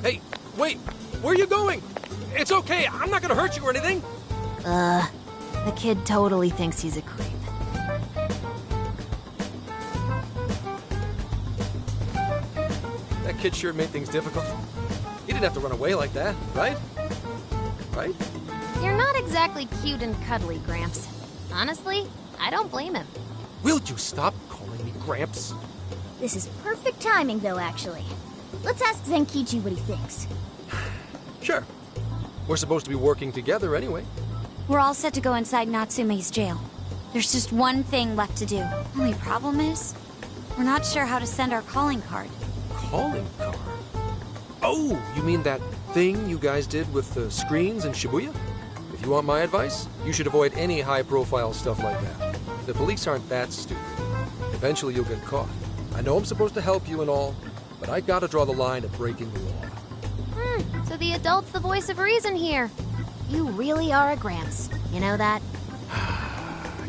Hey, wait! Where are you going? It's okay, I'm not gonna hurt you or anything! The kid totally thinks he's a creep. That kid sure made things difficult. He didn't have to run away like that, right? Right? You're not exactly cute and cuddly, Gramps. Honestly, I don't blame him. Will you stop calling me Gramps? This is perfect timing, though, actually. Let's ask Zenkichi what he thinks. Sure. We're supposed to be working together anyway. We're all set to go inside Natsume's jail. There's just one thing left to do. Only problem is, we're not sure how to send our calling card. Calling card? Oh, you mean that thing you guys did with the screens in Shibuya? If you want my advice, you should avoid any high-profile stuff like that. The police aren't that stupid. Eventually you'll get caught. I know I'm supposed to help you and all, but I gotta draw the line at breaking the law. So the adult's the voice of reason here. You really are a Gramps. You know that?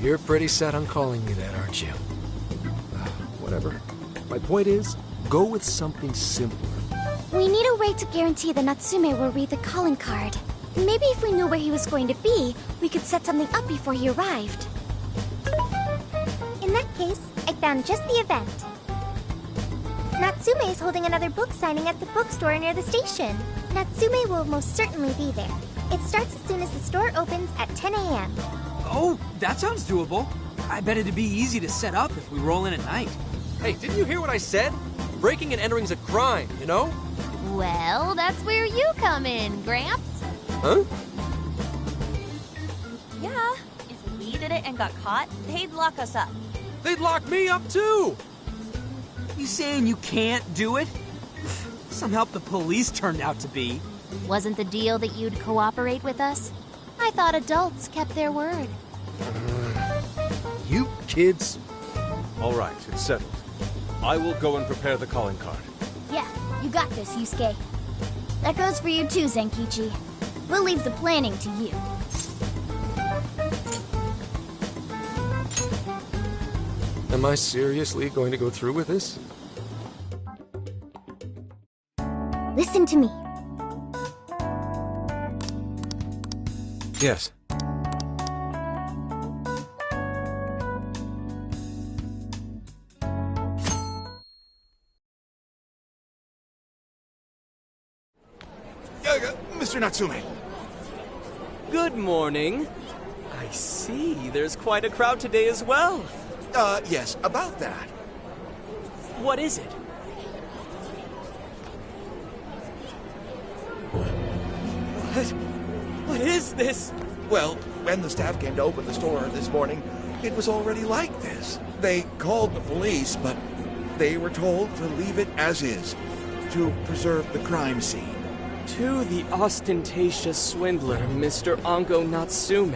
You're pretty set on calling me that, aren't you? Whatever. My point is, go with something simpler. We need a way to guarantee that Natsume will read the calling card. Maybe if we knew where he was going to be, we could set something up before he arrived. In that case, I found just the event. Natsume is holding another book signing at the bookstore near the station. Natsume will most certainly be there. It starts as soon as the store opens at 10 a.m. Oh, that sounds doable. I bet it'd be easy to set up if we roll in at night. Hey, didn't you hear what I said? Breaking and entering's a crime, you know? Well, that's where you come in, Gramps. Huh? Yeah, if we did it and got caught, they'd lock us up. They'd lock me up too! You saying you can't do it? Some help the police turned out to be. Wasn't the deal that you'd cooperate with us? I thought adults kept their word. You kids. All right, it's settled. I will go and prepare the calling card. Yeah, you got this, Yusuke. That goes for you too, Zenkichi. We'll leave the planning to you. Am I seriously going to go through with this? Listen to me. Yes. Mr. Natsume. Good morning. I see. There's quite a crowd today as well. Yes, about that. What is it? What is this? Well, when the staff came to open the store this morning, it was already like this. They called the police, but they were told to leave it as is, to preserve the crime scene. To the ostentatious swindler, Mr. Ango Natsume.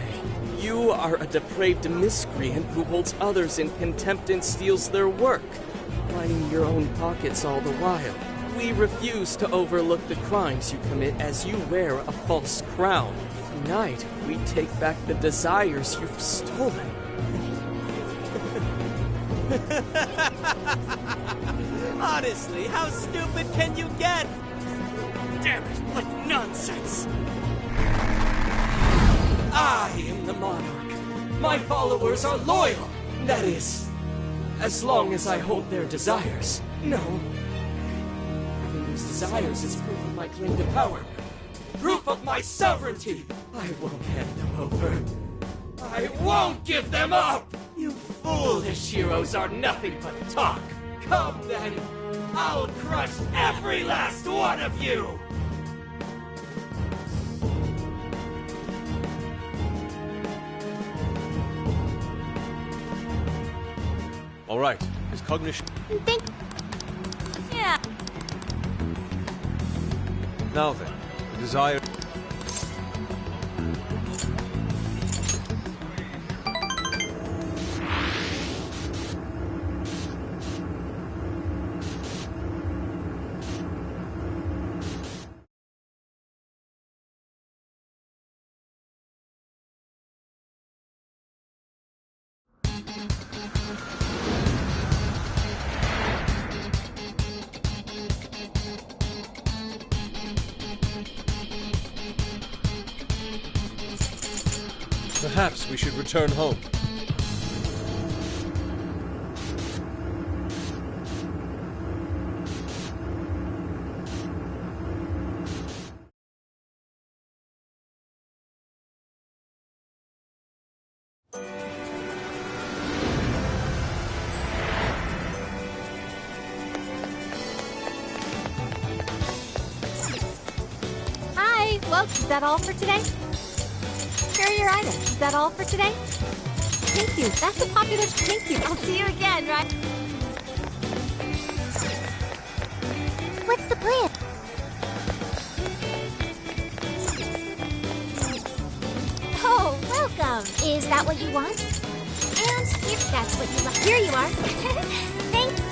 You are a depraved miscreant who holds others in contempt and steals their work, lining your own pockets all the while. We refuse to overlook the crimes you commit as you wear a false crown. Tonight, we take back the desires you've stolen. Honestly, how stupid can you get? Damn it, what nonsense! I am the monarch. My followers are loyal. That is, as long as I hold their desires. No. Having those desires is proof of my claim to power. proof of my sovereignty. I won't hand them over. I won't give them up! You foolish heroes are nothing but talk. Come then, I'll crush every last one of you! All right, his cognition... Yeah. Now then, the desire... Perhaps we should return home. Hi, well, is that all for today? Here are your items. Is that all for today? Thank you. That's a popular... Thank you. I'll see you again, right? What's the plan? Oh, welcome. Is that what you want? And if that's what you want, here you are. Thank you.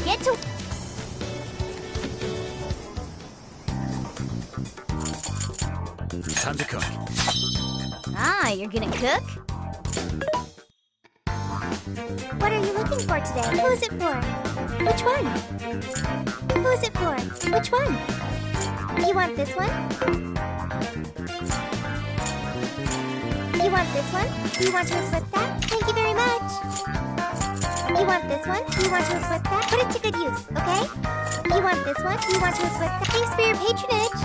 Get to... Time to cook. Ah, you're gonna cook? What are you looking for today? Who's it for? Which one? Who's it for? Which one? You want this one? You want this one? You want to equip that? Thank you very much. You want this one? You want to equip that? Put it to good use, okay? You want this one? You want to equip that? Thanks for your patronage.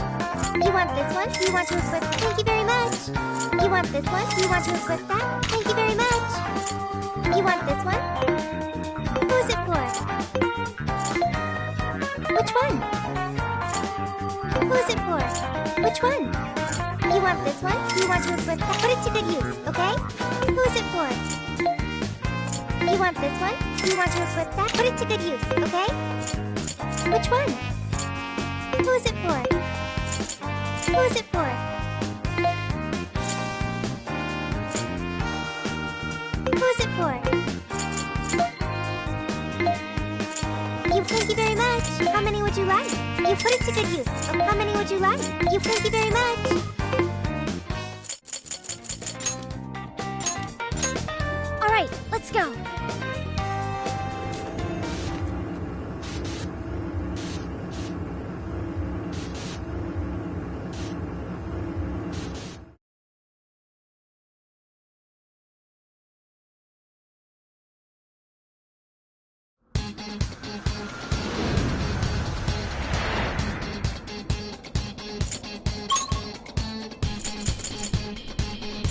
You want this one? You want to equip that? Thank you very much. You want this one? You want to equip that? Thank you very much. You want this one? Who's it for? Which one? Who's it for? Which one? You want this one? You want to equip that? Put it to good use, okay? Who's it for? You want this one? You want to equip that? Put it to good use, okay? Which one? Who's it for? Who's it for? Who's it for? Thank you very much. How many would you like? You put it to good use. How many would you like? You thank you very much. All right, let's go.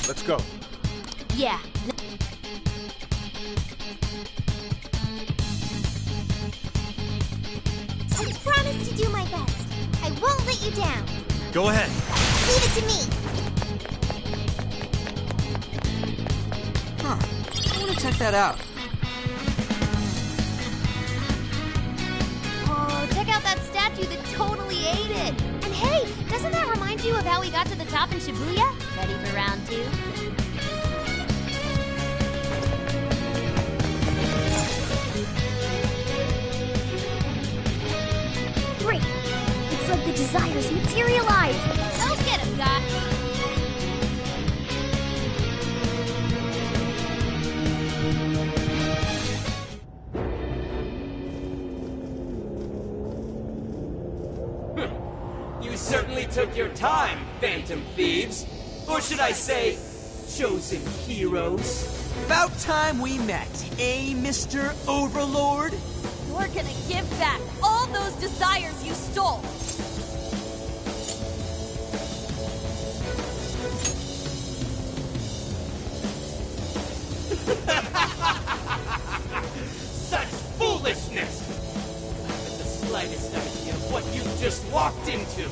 Let's go. Yeah. get you down. Go ahead. Leave it to me. Huh. I want to check that out. Oh, check out that statue that totally ate it. And hey, doesn't that remind you of how we got to the top in Shibuya? Ready for round 2? Great! Looks like the desires materialized! Go get him, guy! You certainly took your time, Phantom Thieves. Or should I say, chosen heroes. About time we met, eh, Mr. Overlord? You're gonna give back all those desires you stole. Such foolishness! I haven't the slightest idea of what you just walked into.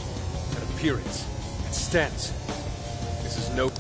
That appearance, that stance. This is no.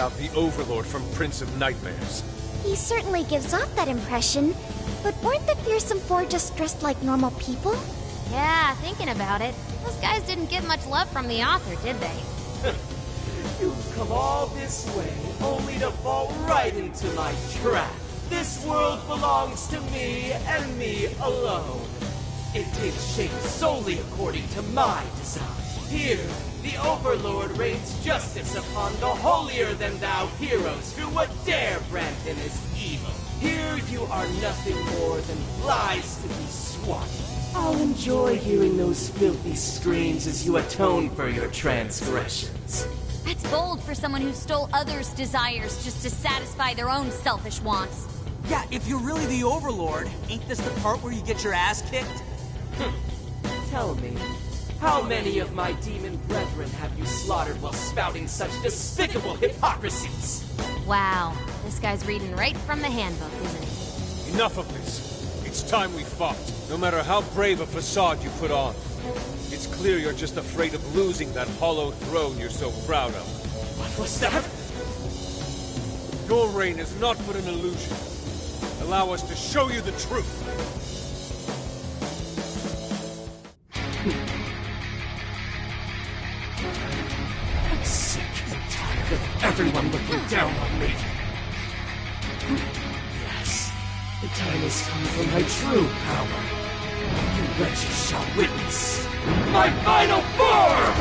out the Overlord from Prince of Nightmares. He certainly gives off that impression, but weren't the fearsome four just dressed like normal people? Yeah, thinking about it, those guys didn't get much love from the author, did they? You've come all this way, only to fall right into my trap. This world belongs to me and me alone. It takes shape solely according to my design. Here, the Overlord rains justice upon the holier-than-thou heroes who would dare brand him as evil. Here you are nothing more than flies to be swatted. I'll enjoy hearing those filthy screams as you atone for your transgressions. That's bold for someone who stole others' desires just to satisfy their own selfish wants. Yeah, if you're really the Overlord, ain't this the part where you get your ass kicked? Tell me, how many of my demon brethren have you slaughtered while spouting such despicable hypocrisies? Wow, this guy's reading right from the handbook, isn't he? Enough of this. It's time we fought. No matter how brave a facade you put on. It's clear you're just afraid of losing that hollow throne you're so proud of. What was that? Your reign is not but an illusion. Allow us to show you the truth. I'm sick and tired of everyone looking down on me. Yes, the time has come for my true power. You wretches shall witness my final form!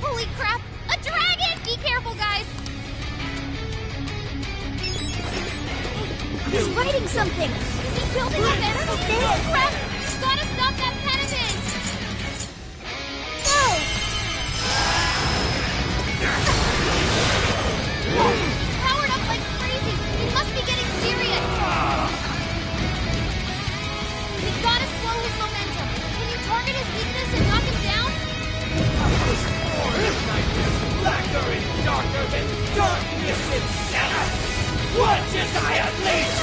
Holy crap! A dragon! Be careful, guys! He's writing something! Is he building up energy? Oh, crap! Gotta stop that pen of his! No! Powered up like crazy! He must be getting serious! We've gotta slow his momentum. Can you target his weakness and knock him down? This form of nightmares blacker and darker than darkness itself! What just I unleash?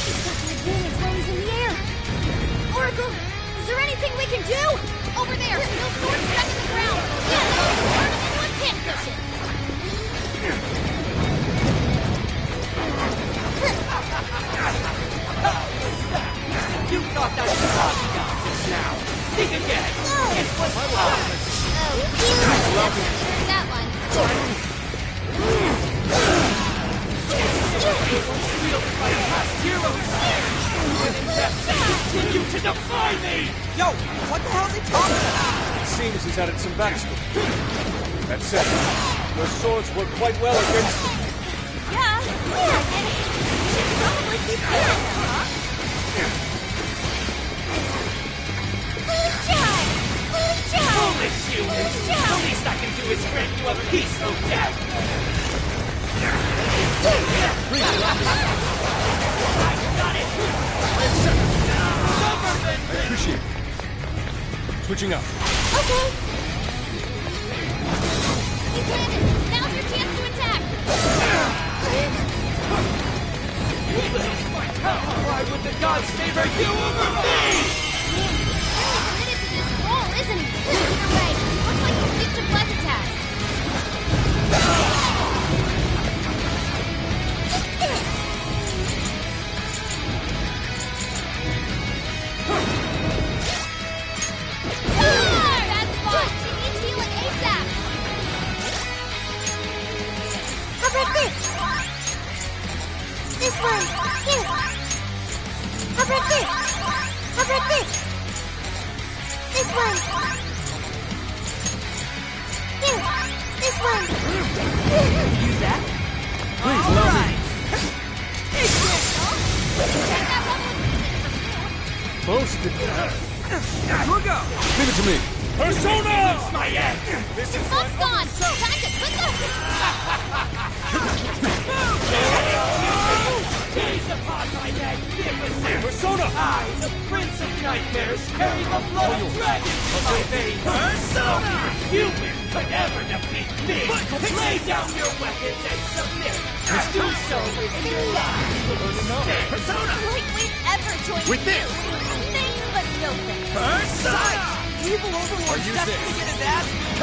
He's got my wings while he's in the air! Oracle, is there anything we can do? Over there! Those swords stuck in the ground! Yeah, turn him into a pincushion! You thought that was all just now! Think again! It was us! That one. Wielded by past heroes! And in that they continue to defy me! Yo, what the hell's he talking about? It seems he's added some backstory. That said, your swords work quite well against them. Yeah, and we should probably keep doing them, huh? Foolish humans! The least I can do is grant you a peaceful death! I've got it! I appreciate it. Switching up. Okay. He's landed! Now's your chance to attack! Why would the gods favor you over me? Committed to this role, isn't he? Either way, looks like he'll stick to bless attacks. That's fine! She needs healing ASAP! How about this? This one. Here. How about this? How about this? This one. Here. This one. Use that? All right. Most of them. Here we go! Leave it to me. Persona! My end! This is Buff's gone! Time to put the... Gaze upon my magnificent Persona! I, the Prince of Nightmares, carry the blood of dragons in my veins! Persona! Human could ever defeat me! Lay down your weapons and submit! Do so in your life! Persona! Lightweight ever joined With you. this! Thanks, but no thanks. Persona! Evil Overlord's destined to get his ass beat.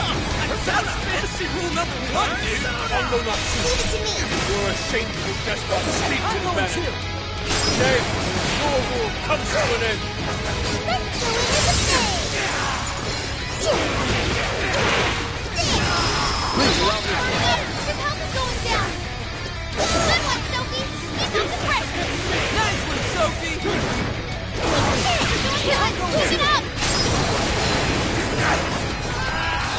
That's fantasy rule number 1, dude. Ungo not Leave it to me. You're a shameful despot. Speak to the banner. Nay, your rule comes to an end. Let's go into the fray. Please allow me. His health is going down. Good one, Sophie. Keep up the pressure. Nice one, Sophie. Push it up.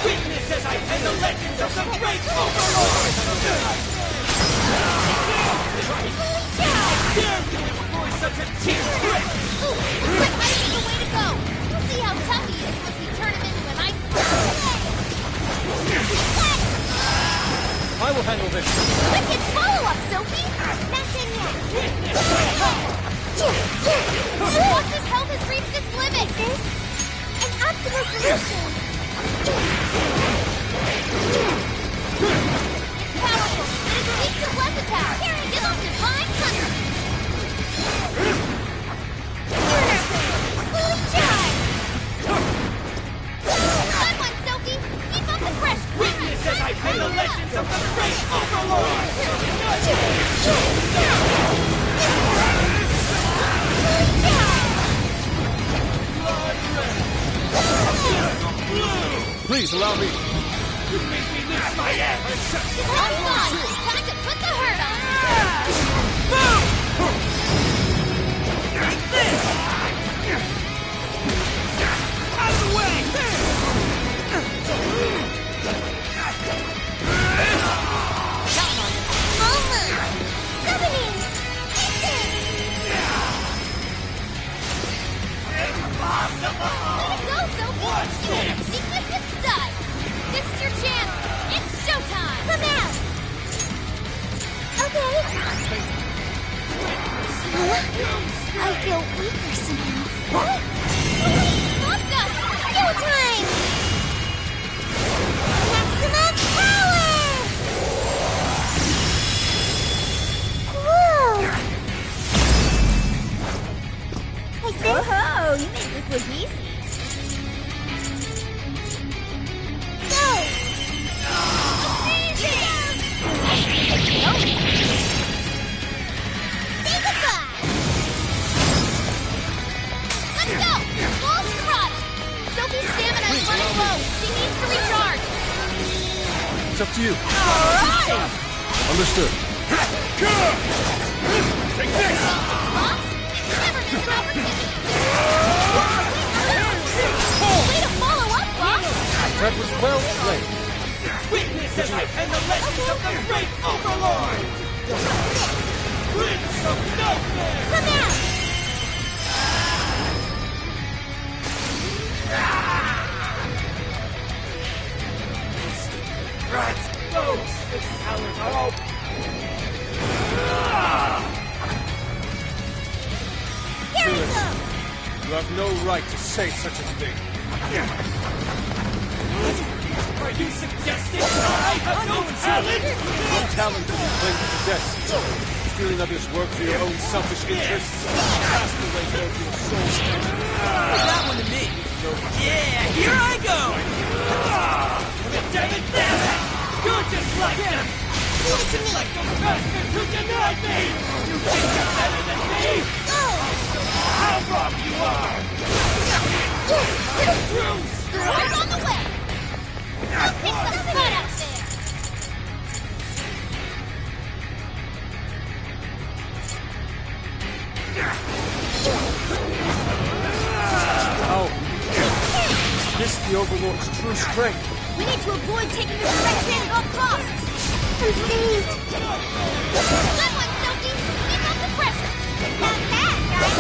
Witness as I pen the legends of the great Overlord! Dare you employ such a cheap trick! Quick ice is the way to go. We'll see how tough he is once we turn him into an ice block. I will handle this. Wicked follow-up, Sophie. Nothing yet. Fox's health has reached its limit. This? An optimal solution. It's powerful, but it's weak to left attack. Give up divine thunder. Fully charged. Good one, Sophie. Keep up the pressure. Witness as I pen the legends of the great Overlord! Please allow me. You make me lose my end! Hold on. Time to put the hurt on. Take this! Out of the way! Governing! Way to go, Sophie. You made a sequence with stud. This is your chance. It's showtime. Come out! Okay. I feel weaker somehow. What? Fuck us. Go time! Maximum power! Whoa! Like this? Oh, you made this look easy. Go! Say goodbye! Let's go. Full throttle. Sophie's stamina is running low. She needs to recharge. It's up to you. All right. Understood. Take this! Fox, never miss an opportunity. Way to follow up, Fox. That was well played. Witness as I pen the legends of the great Overlord! Prince of Nightmares! Come out! Rats, ghosts, this talent are all... Here we go! You have no right to say such a thing. Are you suggesting I have no talent? No talent that you claim to possess. Stealing others' work for your own selfish interests. Cast away both your soul and Put that one to me. Yeah, here I go! Damn it! You're just like them! You're just like those bastards who denied me! You think you're better than me? How wrong you are! Right on the way. I'll kick some butt out there. Oh. This is the Overlord's true strength. We need to avoid taking this red at all costs. I'm saved! Good one, Sophie. Keep up the pressure. Not bad, guys!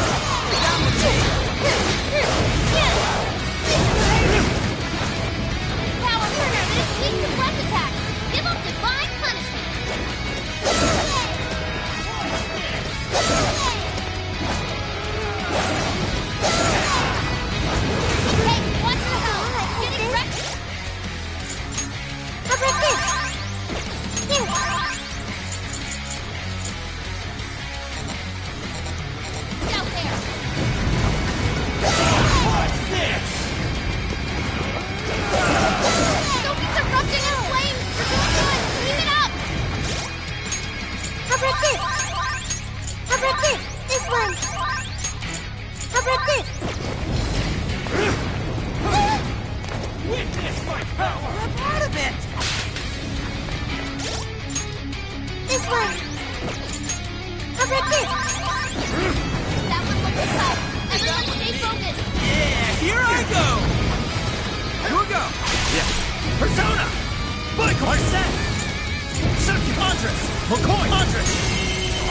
my power! I'm part of it! This one! How about this? That one looks tough. Everyone stay focused. Yeah, here I go! Here we go! Yeah. Persona! Boycott! Set! Sucky! Andres! McCoy! Andres!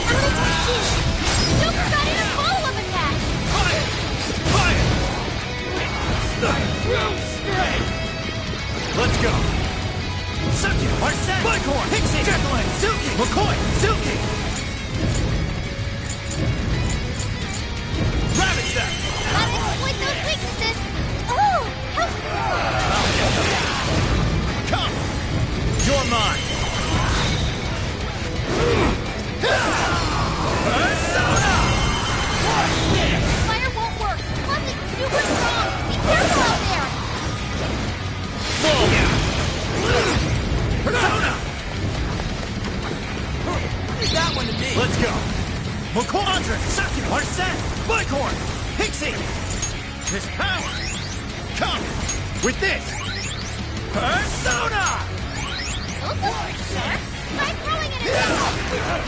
I'm gonna touch you! Joker got in a follow-up attack. Fire! Fire! Real straight! Let's go! Sucky! Arset! Boycott! Pixie! Jacqueline! Silky! McCoy! Silky! Rabbit Set! Gotta exploit those weaknesses. Oh! Come! You're mine! Persona! Fire won't work. Plus, it's super strong. Be careful out there. Persona! Leave that one to me. Let's go! McCoy! Andres! Sucky! Arset! Boycott! Pixie! This power! Come! With this! Persona! Those are sharp. Try throwing it at them.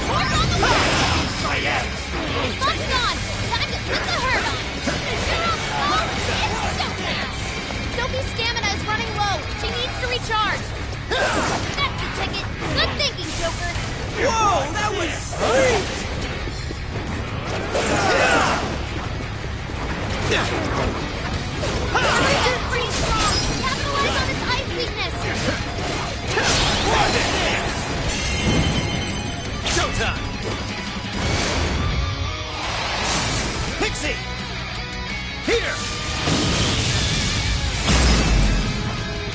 Horse on the way. Buck's gone. Time to put the hurt on. You're all slow. It's showtime. Sophie's stamina is running low. She needs to recharge. That's the ticket. Good thinking, Joker. Whoa, that was sweet! Everything's pretty strong. Capitalize on its ice weakness. Showtime! Pixie! Here!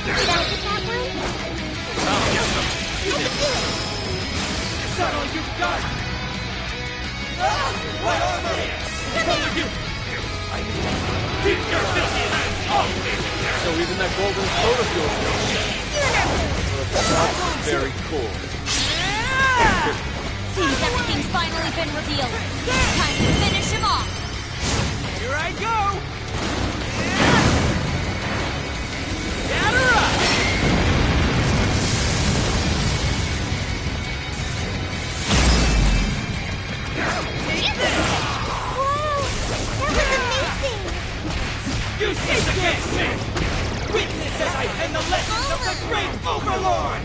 Did I get that one? Is that all you've got? What armor? You! I mean, keep your filthy hands off me! So even that golden coat of yours is very cool. Seems everything's finally been revealed. Time to finish him off. Here I go! Batter up! Take this! Wow! That was amazing! You speak against me! Witness as I pen the legends of the great Overlord!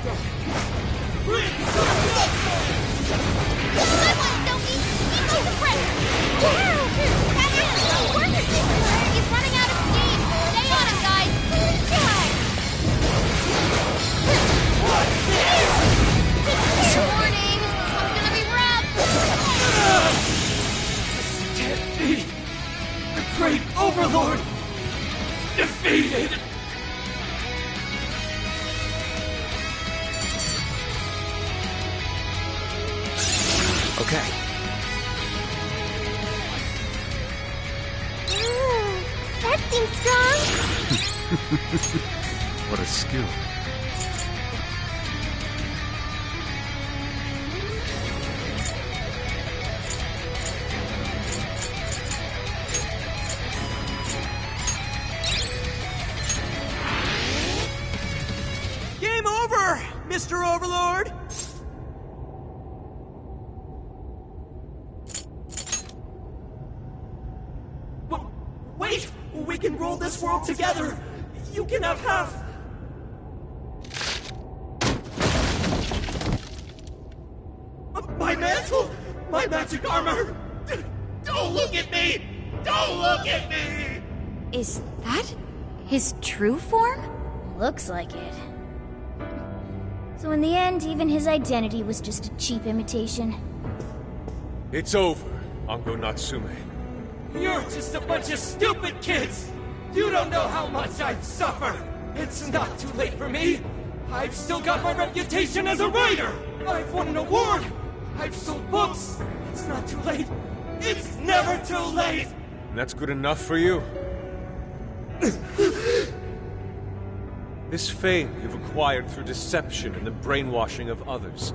Prince of Good one, Sophie. Keep up the pressure. Wow! That is so worth it. He's running out of steam. Stay on him, guys. Warning. This one's gonna be rough. can't be! The great Overlord! Defeated! Okay. Ooh, that seems strong! What a skill. Game over, Mr. Overlord! Wait! We can rule this world together! You can have half! My mantle! My magic armor! Don't look at me! Don't look at me! Is that his true form? Looks like it. So in the end, even his identity was just a cheap imitation. It's over, Ango Natsume. You're just a bunch of stupid kids! You don't know how much I've suffered! It's not too late for me! I've still got my reputation as a writer! I've won an award! I've sold books! It's not too late! It's never too late! And that's good enough for you? This fame you've acquired through deception and the brainwashing of others.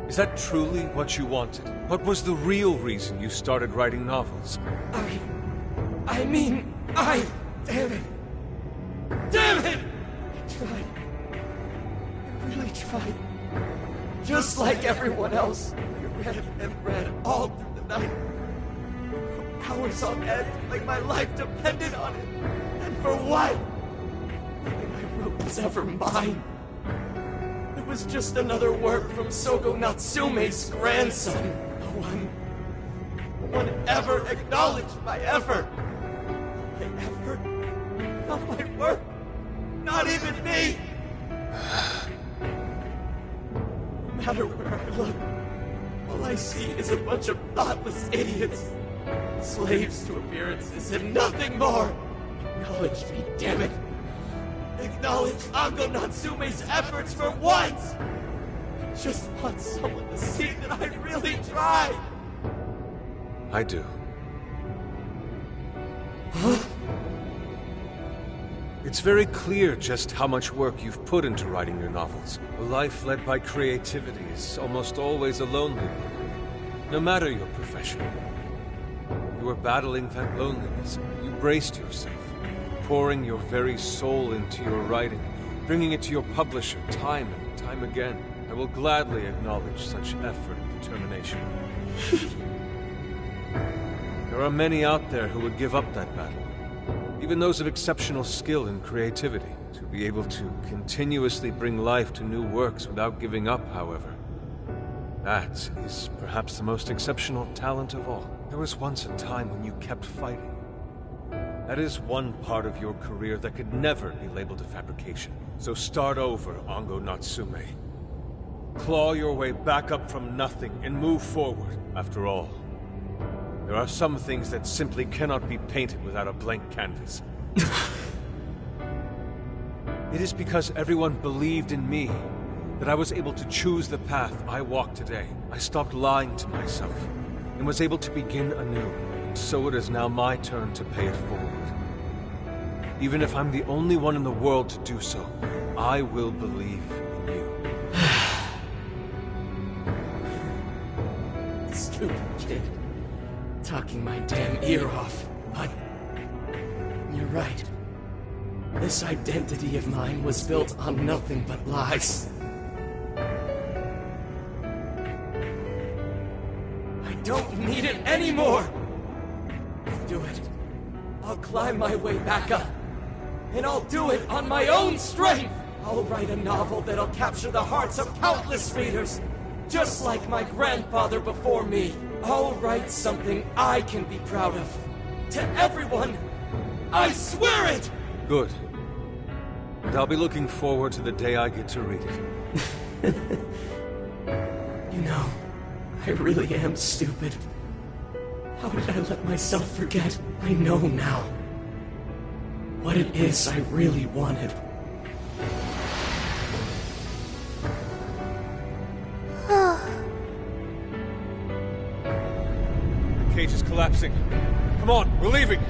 Is that truly what you wanted? What was the real reason you started writing novels? Damn it. tried. I really tried. Just like everyone else. I read and read all through the night. Hours on end, like my life depended on it. And for what? Nothing I wrote was ever mine. It was just another work from Sogo Natsume's grandson. No one ever acknowledged my effort. My effort? Not my work. Not even me. No matter where I look, all I see is a bunch of thoughtless idiots. Slaves to appearances and nothing more. Acknowledge me, damn it. Acknowledge Ango Natsume's efforts for once. I just want someone to see that I really tried. I do. Huh? It's very clear just how much work you've put into writing your novels. A life led by creativity is almost always a lonely one, no matter your profession. You were battling that loneliness. You braced yourself, pouring your very soul into your writing, bringing it to your publisher time and time again. I will gladly acknowledge such effort and determination. There are many out there who would give up that battle, even those of exceptional skill and creativity. To be able to continuously bring life to new works without giving up, however, that is perhaps the most exceptional talent of all. There was once a time when you kept fighting. That is one part of your career that could never be labeled a fabrication. So start over, Ango Natsume. Claw your way back up from nothing and move forward. After all, there are some things that simply cannot be painted without a blank canvas. It is because everyone believed in me that I was able to choose the path I walk today. I stopped lying to myself and was able to begin anew. And so it is now my turn to pay it forward. Even if I'm the only one in the world to do so, I will believe in you. Stupid kid. Talking my damn ear off. But you're right. This identity of mine was built on nothing but lies. I don't need it anymore! I'll do it. I'll climb my way back up. And I'll do it on my own strength! I'll write a novel that'll capture the hearts of countless readers, just like my grandfather before me. I'll write something I can be proud of. To everyone! I swear it! Good. And I'll be looking forward to the day I get to read it. You know, I really am stupid. How did I let myself forget? I know now what it is I really wanted. The cage is collapsing. Come on, we're leaving!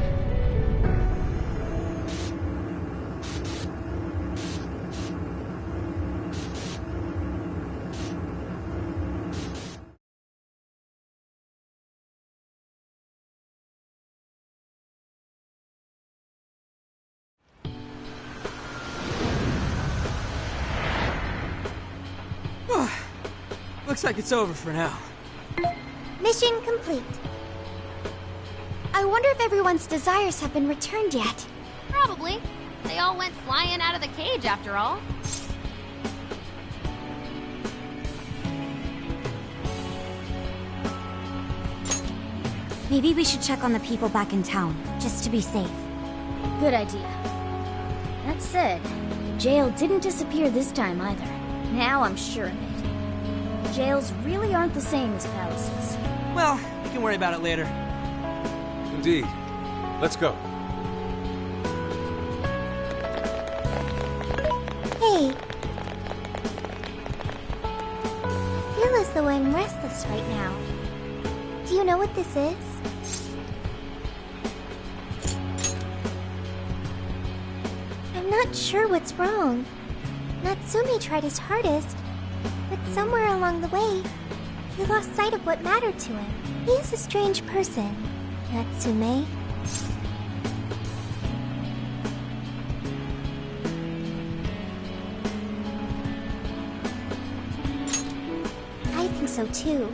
Looks like it's over for now. Mission complete. I wonder if everyone's desires have been returned yet. Probably. They all went flying out of the cage after all. Maybe we should check on the people back in town, just to be safe. Good idea. That said, the jail didn't disappear this time either. Now I'm sure of it. Jails really aren't the same as palaces. Well, we can worry about it later. Indeed. Let's go. Hey. I feel as though I'm restless right now. Do you know what this is? I'm not sure what's wrong. Natsume tried his hardest, but somewhere along the way, he lost sight of what mattered to him. He is a strange person, Natsume. so too.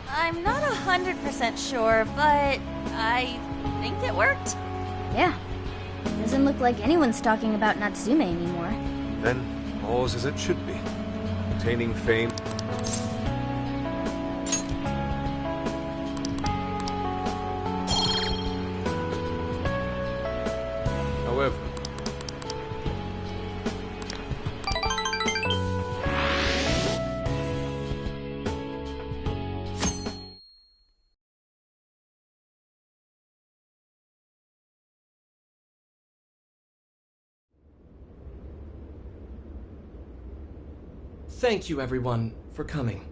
I'm not 100% sure, but I think it worked. Yeah. Doesn't look like anyone's talking about Natsume anymore. Then, all's as it should be. Attaining fame. However, Thank you, everyone, for coming.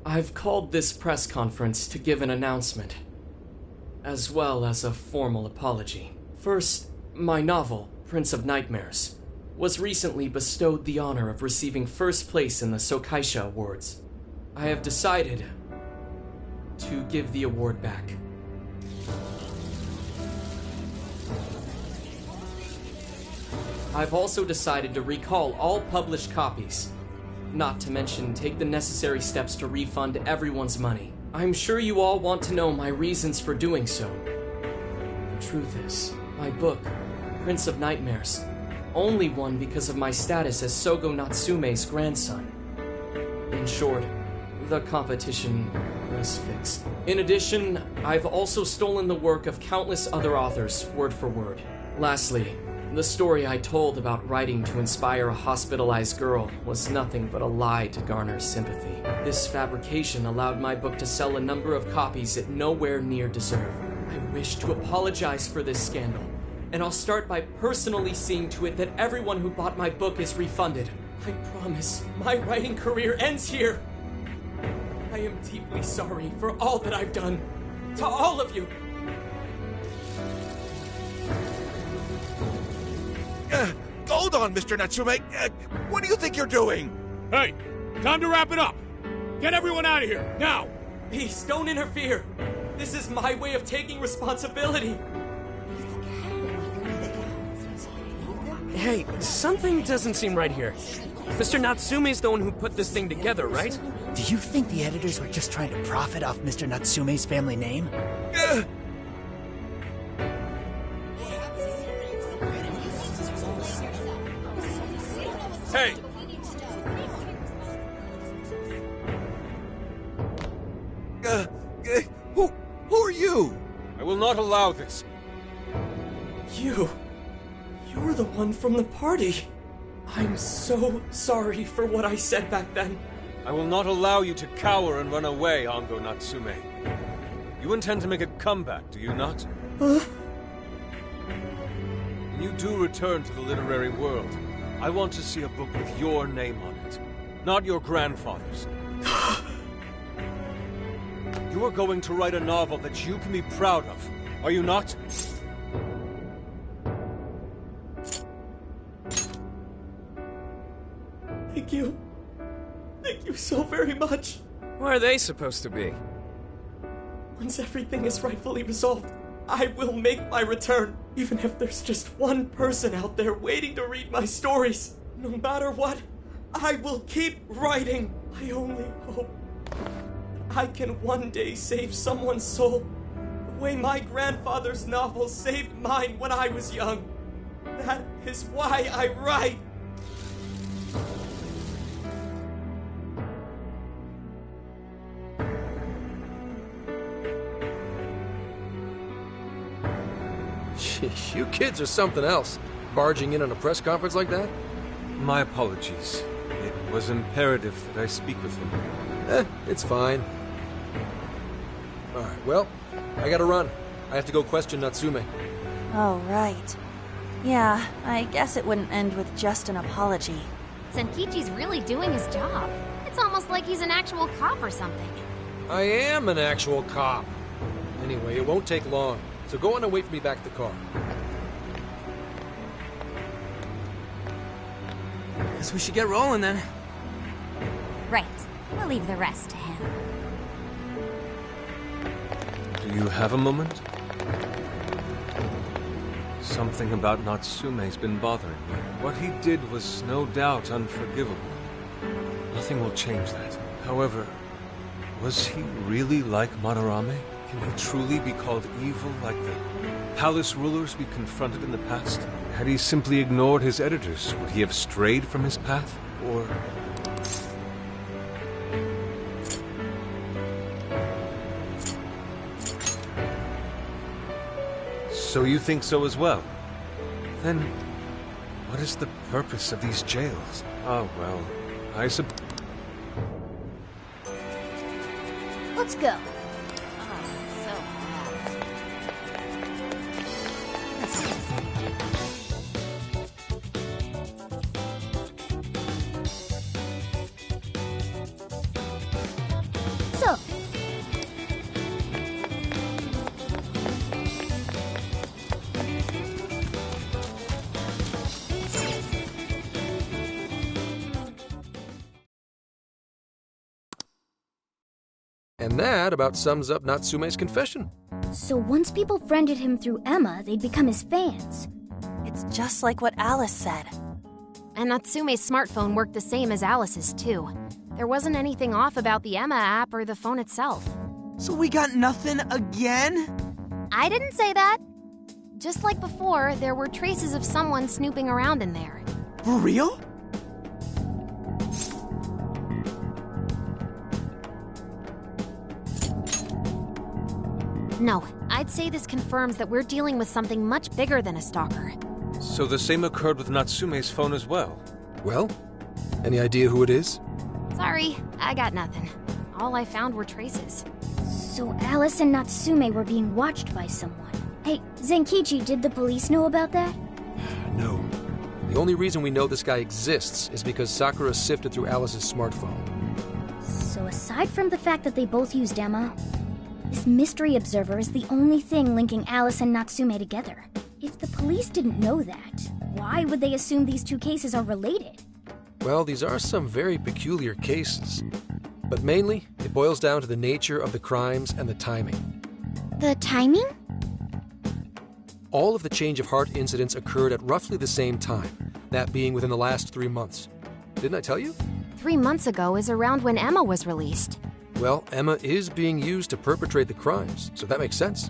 I've called this press conference to give an announcement, as well as a formal apology. First, my novel, Prince of Nightmares, was recently bestowed the honor of receiving first place in the Sokaisha Awards. I have decided to give the award back. I've also decided to recall all published copies. Not to mention, take the necessary steps to refund everyone's money. I'm sure you all want to know my reasons for doing so. The truth is, my book, Prince of Nightmares, only won because of my status as Sogo Natsume's grandson. In short, the competition was fixed. In addition, I've also stolen the work of countless other authors, word for word. Lastly, the story I told about writing to inspire a hospitalized girl was nothing but a lie to garner sympathy. This fabrication allowed my book to sell a number of copies it nowhere near deserved. I wish to apologize for this scandal, and I'll start by personally seeing to it that everyone who bought my book is refunded. I promise, my writing career ends here. I am deeply sorry for all that I've done. To all of you. Hold on, Mr. Natsume. What do you think you're doing? Hey, time to wrap it up. Get everyone out of here, now! Please, don't interfere. This is my way of taking responsibility. Hey, something doesn't seem right here. Mr. Natsume's the one who put this thing together, right? Do you think the editors were just trying to profit off Mr. Natsume's family name? Hey! Who are you? I will not allow this. You're the one from the party. I'm so sorry for what I said back then. I will not allow you to cower and run away, Ango Natsume. You intend to make a comeback, do you not? Huh? When you do return to the literary world, I want to see a book with your name on it, not your grandfather's. You are going to write a novel that you can be proud of, are you not? Thank you. Thank you so very much. Where are they supposed to be? Once everything is rightfully resolved, I will make my return, even if there's just one person out there waiting to read my stories. No matter what, I will keep writing. I only hope I can one day save someone's soul the way my grandfather's novel saved mine when I was young. That is why I write. Sheesh, you kids are something else. Barging in on a press conference like that? My apologies. It was imperative that I speak with him. It's fine. Alright, well, I gotta run. I have to go question Natsume. Oh, right. Yeah, I guess it wouldn't end with just an apology. Senkichi's really doing his job. It's almost like he's an actual cop or something. I am an actual cop. Anyway, it won't take long, so go on and wait for me back at the car. Guess we should get rolling then. Right. We'll leave the rest to him. You have a moment? Something about Natsume's been bothering me. What he did was no doubt unforgivable. Nothing will change that. However, was he really like Madarame? Can he truly be called evil like the palace rulers we confronted in the past? Had he simply ignored his editors, would he have strayed from his path? Or... So you think so as well? Then, what is the purpose of these jails? Oh, well, I suppose... Let's go. And that about sums up Natsume's confession. So once people friended him through Emma, they'd become his fans. It's just like what Alice said. And Natsume's smartphone worked the same as Alice's, too. There wasn't anything off about the Emma app or the phone itself. So we got nothing again? I didn't say that. Just like before, there were traces of someone snooping around in there. For real? No, I'd say this confirms that we're dealing with something much bigger than a stalker. So the same occurred with Natsume's phone as well? Well, any idea who it is? Sorry, I got nothing. All I found were traces. So Alice and Natsume were being watched by someone. Hey, Zenkichi, did the police know about that? No. The only reason we know this guy exists is because Sakura sifted through Alice's smartphone. So aside from the fact that they both used Emma, this mystery observer is the only thing linking Alice and Natsume together. If the police didn't know that, why would they assume these two cases are related? Well, these are some very peculiar cases. But mainly, it boils down to the nature of the crimes and the timing. The timing? All of the change of heart incidents occurred at roughly the same time, that being within the last 3 months. Didn't I tell you? 3 months ago is around when Emma was released. Well, Emma is being used to perpetrate the crimes, so that makes sense.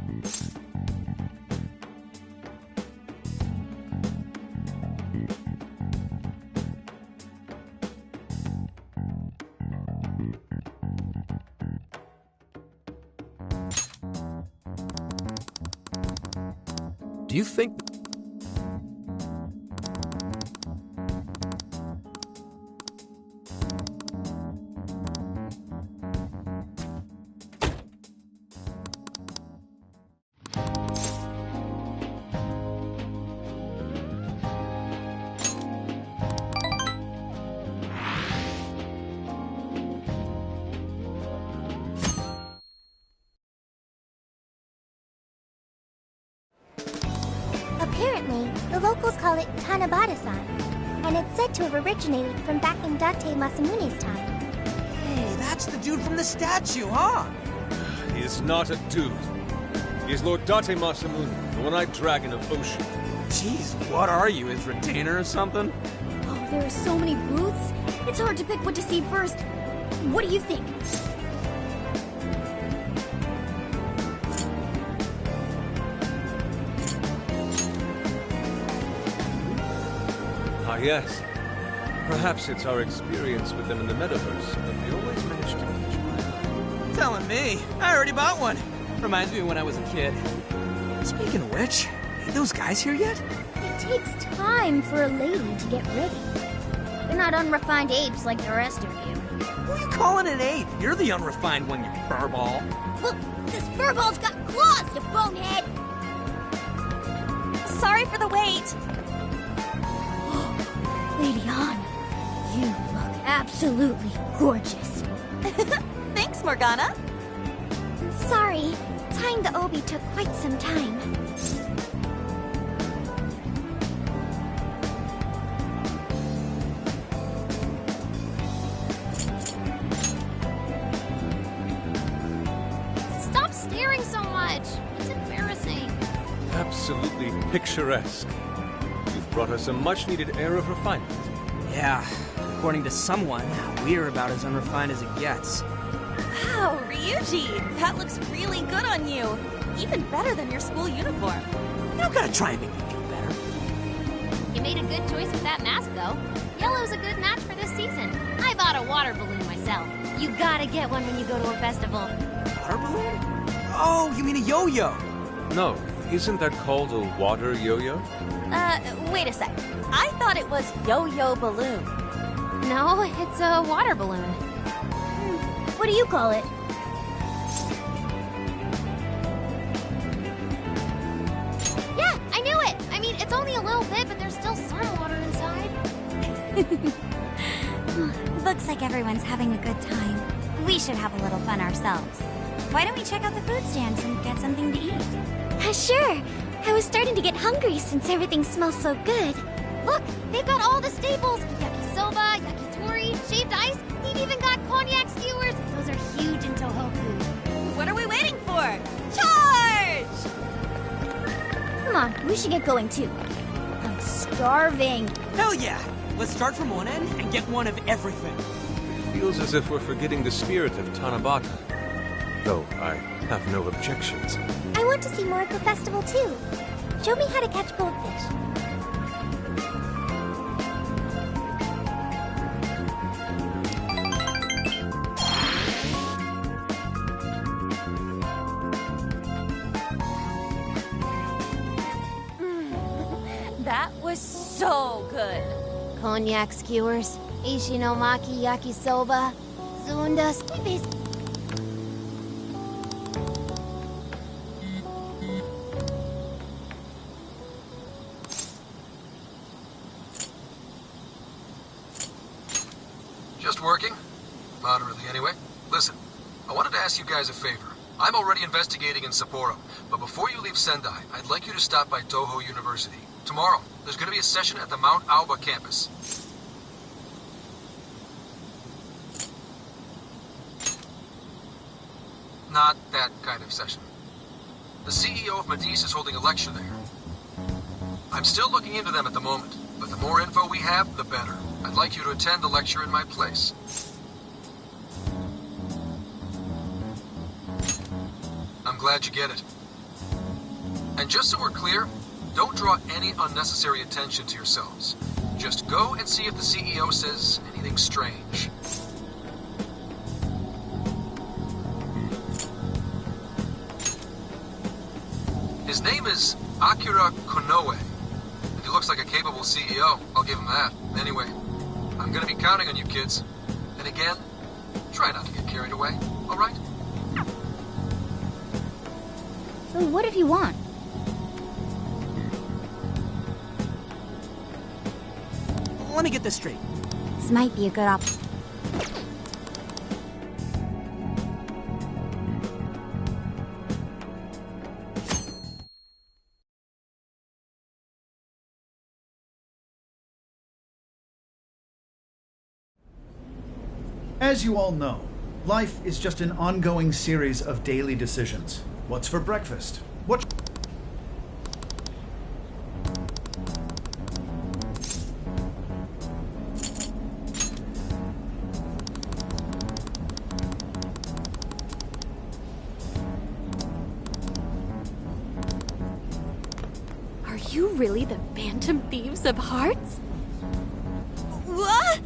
Do you think... Apparently, the locals call it Tanabata-san, and it's said to have originated from back in Date Masamune's time. Hey, that's the dude from the statue, huh? He is not a dude. He is Lord Date Masamune, the one-eyed dragon of Ocean. Jeez, what are you, his retainer or something? Oh, there are so many booths. It's hard to pick what to see first. What do you think? Ah, yes. Perhaps it's our experience with them in the metaverse, but we always manage to catch my eye. Telling me. I already bought one. Reminds me of when I was a kid. Speaking of which, ain't those guys here yet? It takes time for a lady to get ready. They're not unrefined apes like the rest of you. Who are you calling an ape? You're the unrefined one, you furball. Look, this furball's got claws, you bonehead! Sorry for the wait. Lady Han, you look absolutely gorgeous. Thanks, Morgana. Sorry, tying the obi took quite some time. Stop staring so much! absolutely picturesque. You've brought us a much-needed air of refinement. Yeah, according to someone, we're about as unrefined as it gets. Wow, Ryuji, that looks really good on you. Even better than your school uniform. You don't gotta try and make me feel better. You made a good choice with that mask, though. Yellow's a good match for this season. I bought a water balloon myself. You gotta get one when you go to a festival. Water balloon? Oh, you mean a yo-yo? No, isn't that called a water yo-yo? Wait a sec. I thought it was yo-yo balloon. No, it's a water balloon. What do you call it? Yeah, I knew it! I mean, it's only a little bit, but there's still some water inside. Looks like everyone's having a good time. We should have a little fun ourselves. Why don't we check out the food stands and get something to eat? Sure. I was starting to get hungry since everything smells so good. Look, they've got all the staples. Yakisoba, yakitori, shaved ice. They've even got cognac skewers. Those are huge in Tohoku. What are we waiting for? Charge! Come on, we should get going too. I'm starving. Hell yeah! Let's start from one end and get one of everything. It feels as if we're forgetting the spirit of Tanabata. Though I have no objections. I want to see more of the festival too. Show me how to catch goldfish. That was so good. Cognac skewers, ishinomaki yakisoba, zunda squibis. Just working? Moderately, anyway. Listen, I wanted to ask you guys a favor. I'm already investigating in Sapporo, but before you leave Sendai, I'd like you to stop by Toho University. Tomorrow, there's going to be a session at the Mount Aoba campus. Not that kind of session. The CEO of Medice is holding a lecture there. I'm still looking into them at the moment, but the more info we have, the better. I'd like you to attend the lecture in my place. I'm glad you get it. And just so we're clear, don't draw any unnecessary attention to yourselves. Just go and see if the CEO says anything strange. His name is Akira Konoe. And he looks like a capable CEO, I'll give him that. Anyway, I'm gonna be counting on you kids. And again, try not to get carried away, alright? So what did he want? Let me get this straight. This might be a good option. As you all know, life is just an ongoing series of daily decisions. What's for breakfast? What... Are you really the Phantom Thieves of Hearts? What?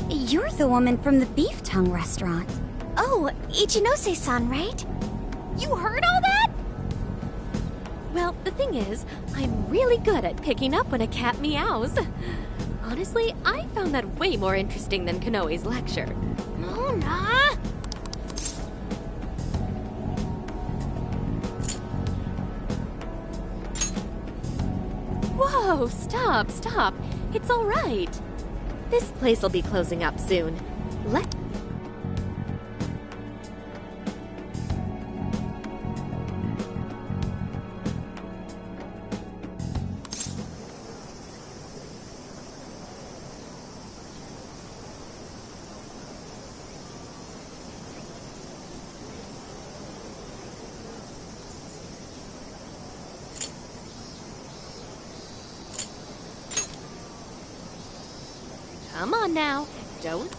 You're the woman from the Beef Tongue restaurant. Oh, Ichinose-san, right? You heard all that? Well, the thing is, I'm really good at picking up when a cat meows. Honestly, I found that way more interesting than Konoe's lecture. Mona! Whoa, stop, stop. It's all right. This place will be closing up soon. Come on now. Don't.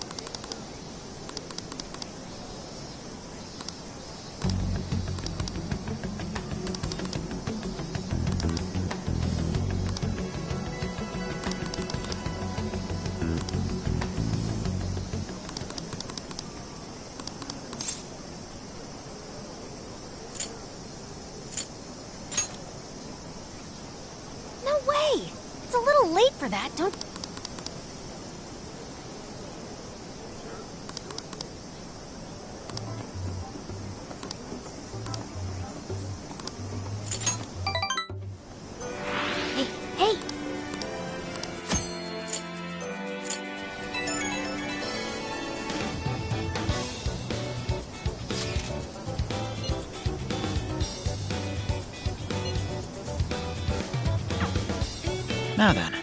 No way! It's a little late for that, don't... Hey, hey! Now then,